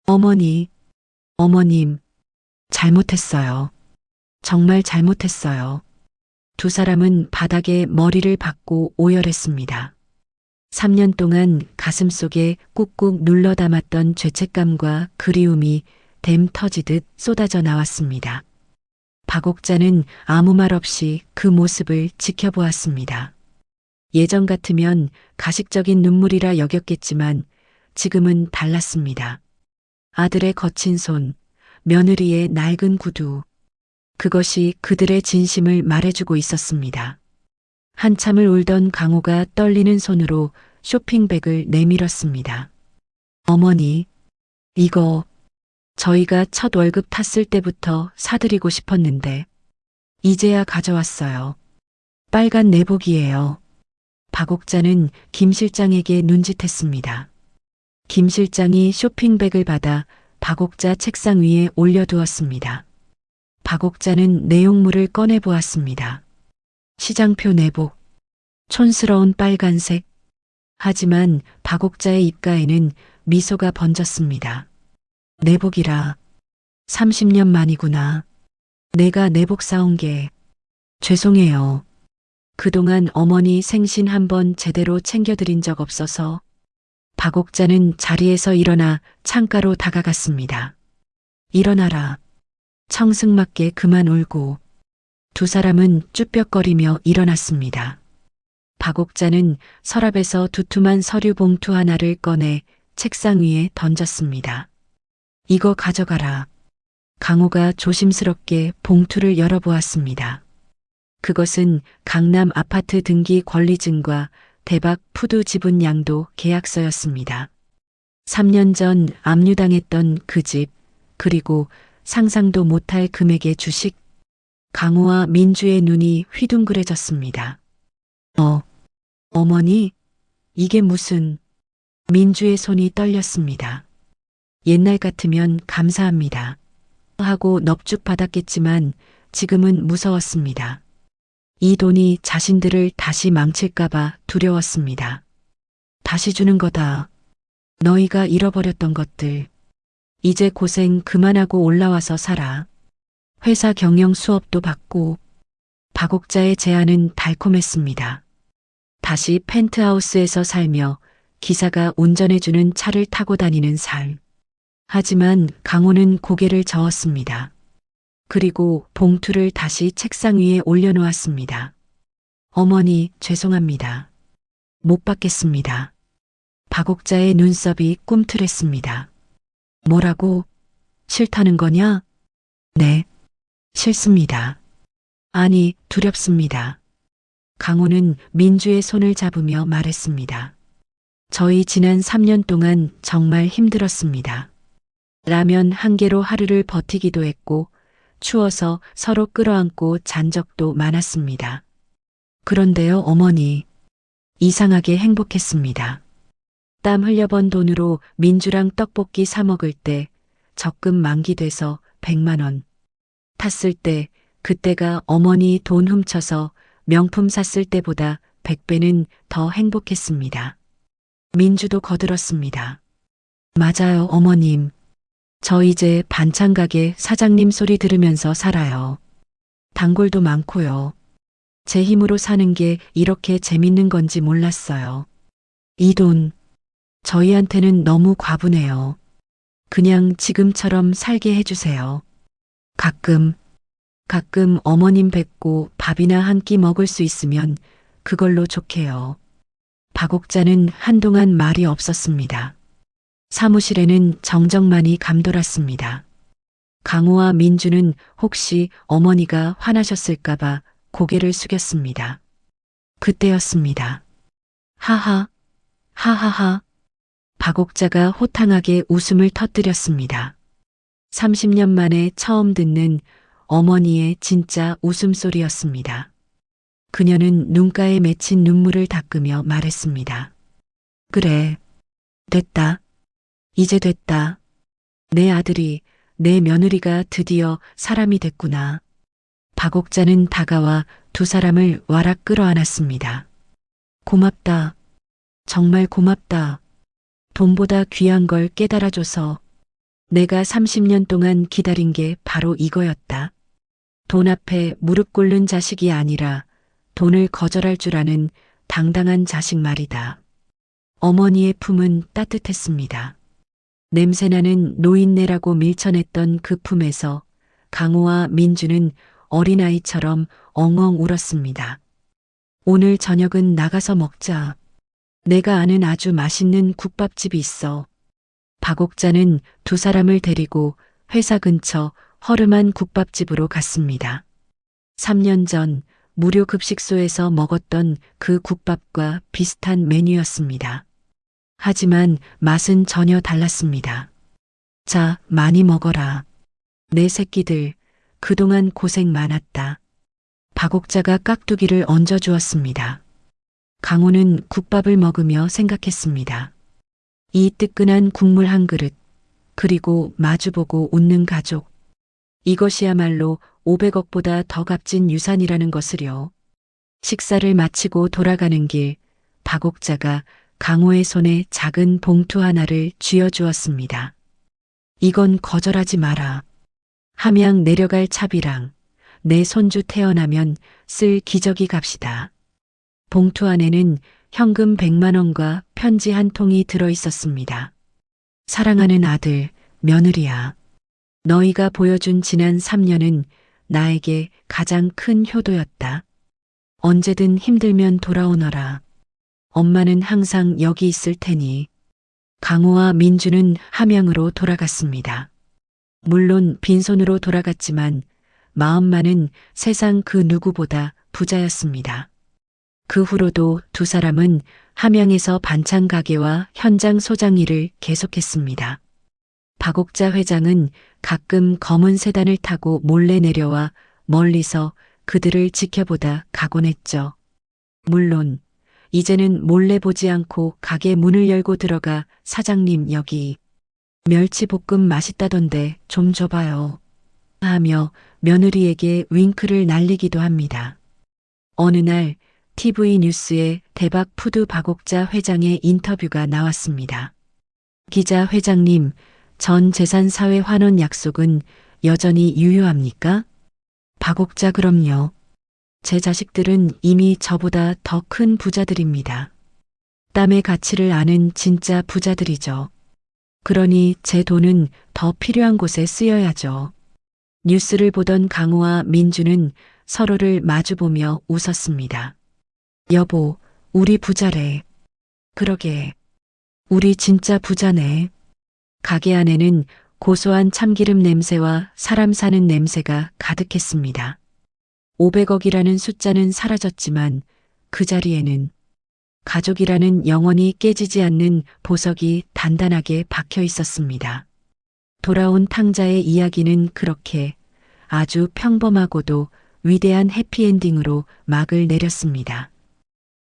어머니, 어머님, 잘못했어요. 정말 잘못했어요. 두 사람은 바닥에 머리를 박고 오열했습니다. 3년 동안 가슴속에 꾹꾹 눌러 담았던 죄책감과 그리움이 댐 터지듯 쏟아져 나왔습니다. 박옥자는 아무 말 없이 그 모습을 지켜보았습니다. 예전 같으면 가식적인 눈물이라 여겼겠지만 지금은 달랐습니다. 아들의 거친 손, 며느리의 낡은 구두. 그것이 그들의 진심을 말해주고 있었습니다. 한참을 울던 강호가 떨리는 손으로 쇼핑백을 내밀었습니다. 어머니, 이거 저희가 첫 월급 탔을 때부터 사드리고 싶었는데 이제야 가져왔어요. 빨간 내복이에요. 박옥자는 김 실장에게 눈짓했습니다. 김 실장이 쇼핑백을 받아 박옥자 책상 위에 올려두었습니다. 박옥자는 내용물을 꺼내보았습니다. 시장표 내복, 촌스러운 빨간색. 하지만 박옥자의 입가에는 미소가 번졌습니다. 내복이라 30년 만이구나. 내가 내복 사온 게 죄송해요. 그동안 어머니 생신 한번 제대로 챙겨드린 적 없어서. 박옥자는 자리에서 일어나 창가로 다가갔습니다. 일어나라. 청승맞게 그만 울고. 두 사람은 쭈뼛거리며 일어났습니다. 박옥자는 서랍에서 두툼한 서류 봉투 하나를 꺼내 책상 위에 던졌습니다. 이거 가져가라. 강호가 조심스럽게 봉투를 열어보았습니다. 그것은 강남 아파트 등기 권리증과 대박 푸드 지분 양도 계약서였습니다. 3년 전 압류당했던 그 집, 그리고 상상도 못할 금액의 주식. 강호와 민주의 눈이 휘둥그레졌습니다. 어머니, 이게 무슨... 민주의 손이 떨렸습니다. 옛날 같으면 감사합니다. 하고 넙죽 받았겠지만 지금은 무서웠습니다. 이 돈이 자신들을 다시 망칠까봐 두려웠습니다. 다시 주는 거다. 너희가 잃어버렸던 것들. 이제 고생 그만하고 올라와서 살아. 회사 경영 수업도 받고. 박옥자의 제안은 달콤했습니다. 다시 펜트하우스에서 살며 기사가 운전해주는 차를 타고 다니는 삶. 하지만 강호는 고개를 저었습니다. 그리고 봉투를 다시 책상 위에 올려놓았습니다. 어머니, 죄송합니다. 못 받겠습니다. 박옥자의 눈썹이 꿈틀했습니다. 뭐라고? 싫다는 거냐? 네, 싫습니다. 아니, 두렵습니다. 강호는 민주의 손을 잡으며 말했습니다. 저희 지난 3년 동안 정말 힘들었습니다. 라면 한 개로 하루를 버티기도 했고 추워서 서로 끌어안고 잔 적도 많았습니다. 그런데요, 어머니. 이상하게 행복했습니다. 땀 흘려번 돈으로 민주랑 떡볶이 사 먹을 때 적금 만기돼서 100만 원 탔을 때 그때가 어머니 돈 훔쳐서 명품 샀을 때보다 100배는 더 행복했습니다. 민주도 거들었습니다. 맞아요, 어머님. 저 이제 반찬 가게 사장님 소리 들으면서 살아요. 단골도 많고요. 제 힘으로 사는 게 이렇게 재밌는 건지 몰랐어요. 이 돈, 저희한테는 너무 과분해요. 그냥 지금처럼 살게 해주세요. 가끔 어머님 뵙고 밥이나 한 끼 먹을 수 있으면 그걸로 좋게요. 박옥자는 한동안 말이 없었습니다. 사무실에는 정적만이 감돌았습니다. 강호와 민주는 혹시 어머니가 화나셨을까봐 고개를 숙였습니다. 그때였습니다. 하하, 하하하. 박옥자가 호탕하게 웃음을 터뜨렸습니다. 30년 만에 처음 듣는 어머니의 진짜 웃음소리였습니다. 그녀는 눈가에 맺힌 눈물을 닦으며 말했습니다. 그래, 됐다. 이제 됐다. 내 아들이, 내 며느리가 드디어 사람이 됐구나. 박옥자는 다가와 두 사람을 와락 끌어안았습니다. 고맙다. 정말 고맙다. 돈보다 귀한 걸 깨달아줘서 내가 30년 동안 기다린 게 바로 이거였다. 돈 앞에 무릎 꿇는 자식이 아니라 돈을 거절할 줄 아는 당당한 자식 말이다. 어머니의 품은 따뜻했습니다. 냄새나는 노인네라고 밀쳐냈던 그 품에서 강호와 민주는 어린아이처럼 엉엉 울었습니다. 오늘 저녁은 나가서 먹자. 내가 아는 아주 맛있는 국밥집이 있어. 박옥자는 두 사람을 데리고 회사 근처 허름한 국밥집으로 갔습니다. 3년 전 무료 급식소에서 먹었던 그 국밥과 비슷한 메뉴였습니다. 하지만 맛은 전혀 달랐습니다. 자, 많이 먹어라. 내 새끼들, 그동안 고생 많았다. 박옥자가 깍두기를 얹어주었습니다. 강호는 국밥을 먹으며 생각했습니다. 이 뜨끈한 국물 한 그릇, 그리고 마주보고 웃는 가족. 이것이야말로 500억보다 더 값진 유산이라는 것을요. 식사를 마치고 돌아가는 길, 박옥자가 강호의 손에 작은 봉투 하나를 쥐어주었습니다. 이건 거절하지 마라. 함양 내려갈 차비랑 내 손주 태어나면 쓸 기저귀 값이다. 봉투 안에는 현금 100만 원과 편지 한 통이 들어 있었습니다. 사랑하는 아들, 며느리야. 너희가 보여준 지난 3년은 나에게 가장 큰 효도였다. 언제든 힘들면 돌아오너라. 엄마는 항상 여기 있을 테니. 강호와 민주는 함양으로 돌아갔습니다. 물론 빈손으로 돌아갔지만 마음만은 세상 그 누구보다 부자였습니다. 그 후로도 두 사람은 함양에서 반찬 가게와 현장 소장 일을 계속했습니다. 박옥자 회장은 가끔 검은 세단을 타고 몰래 내려와 멀리서 그들을 지켜보다 가곤 했죠. 물론 이제는 몰래 보지 않고 가게 문을 열고 들어가 사장님 여기 멸치볶음 맛있다던데 좀 줘봐요 하며 며느리에게 윙크를 날리기도 합니다. 어느 날 TV 뉴스에 대박 푸드 박옥자 회장의 인터뷰가 나왔습니다. 기자 회장님, 전 재산사회 환원 약속은 여전히 유효합니까? 박옥자 그럼요. 제 자식들은 이미 저보다 더 큰 부자들입니다. 땀의 가치를 아는 진짜 부자들이죠. 그러니 제 돈은 더 필요한 곳에 쓰여야죠. 뉴스를 보던 강호와 민주는 서로를 마주보며 웃었습니다. 여보, 우리 부자래. 그러게. 우리 진짜 부자네. 가게 안에는 고소한 참기름 냄새와 사람 사는 냄새가 가득했습니다. 500억이라는 숫자는 사라졌지만 그 자리에는 가족이라는 영원히 깨지지 않는 보석이 단단하게 박혀 있었습니다. 돌아온 탕자의 이야기는 그렇게 아주 평범하고도 위대한 해피엔딩으로 막을 내렸습니다.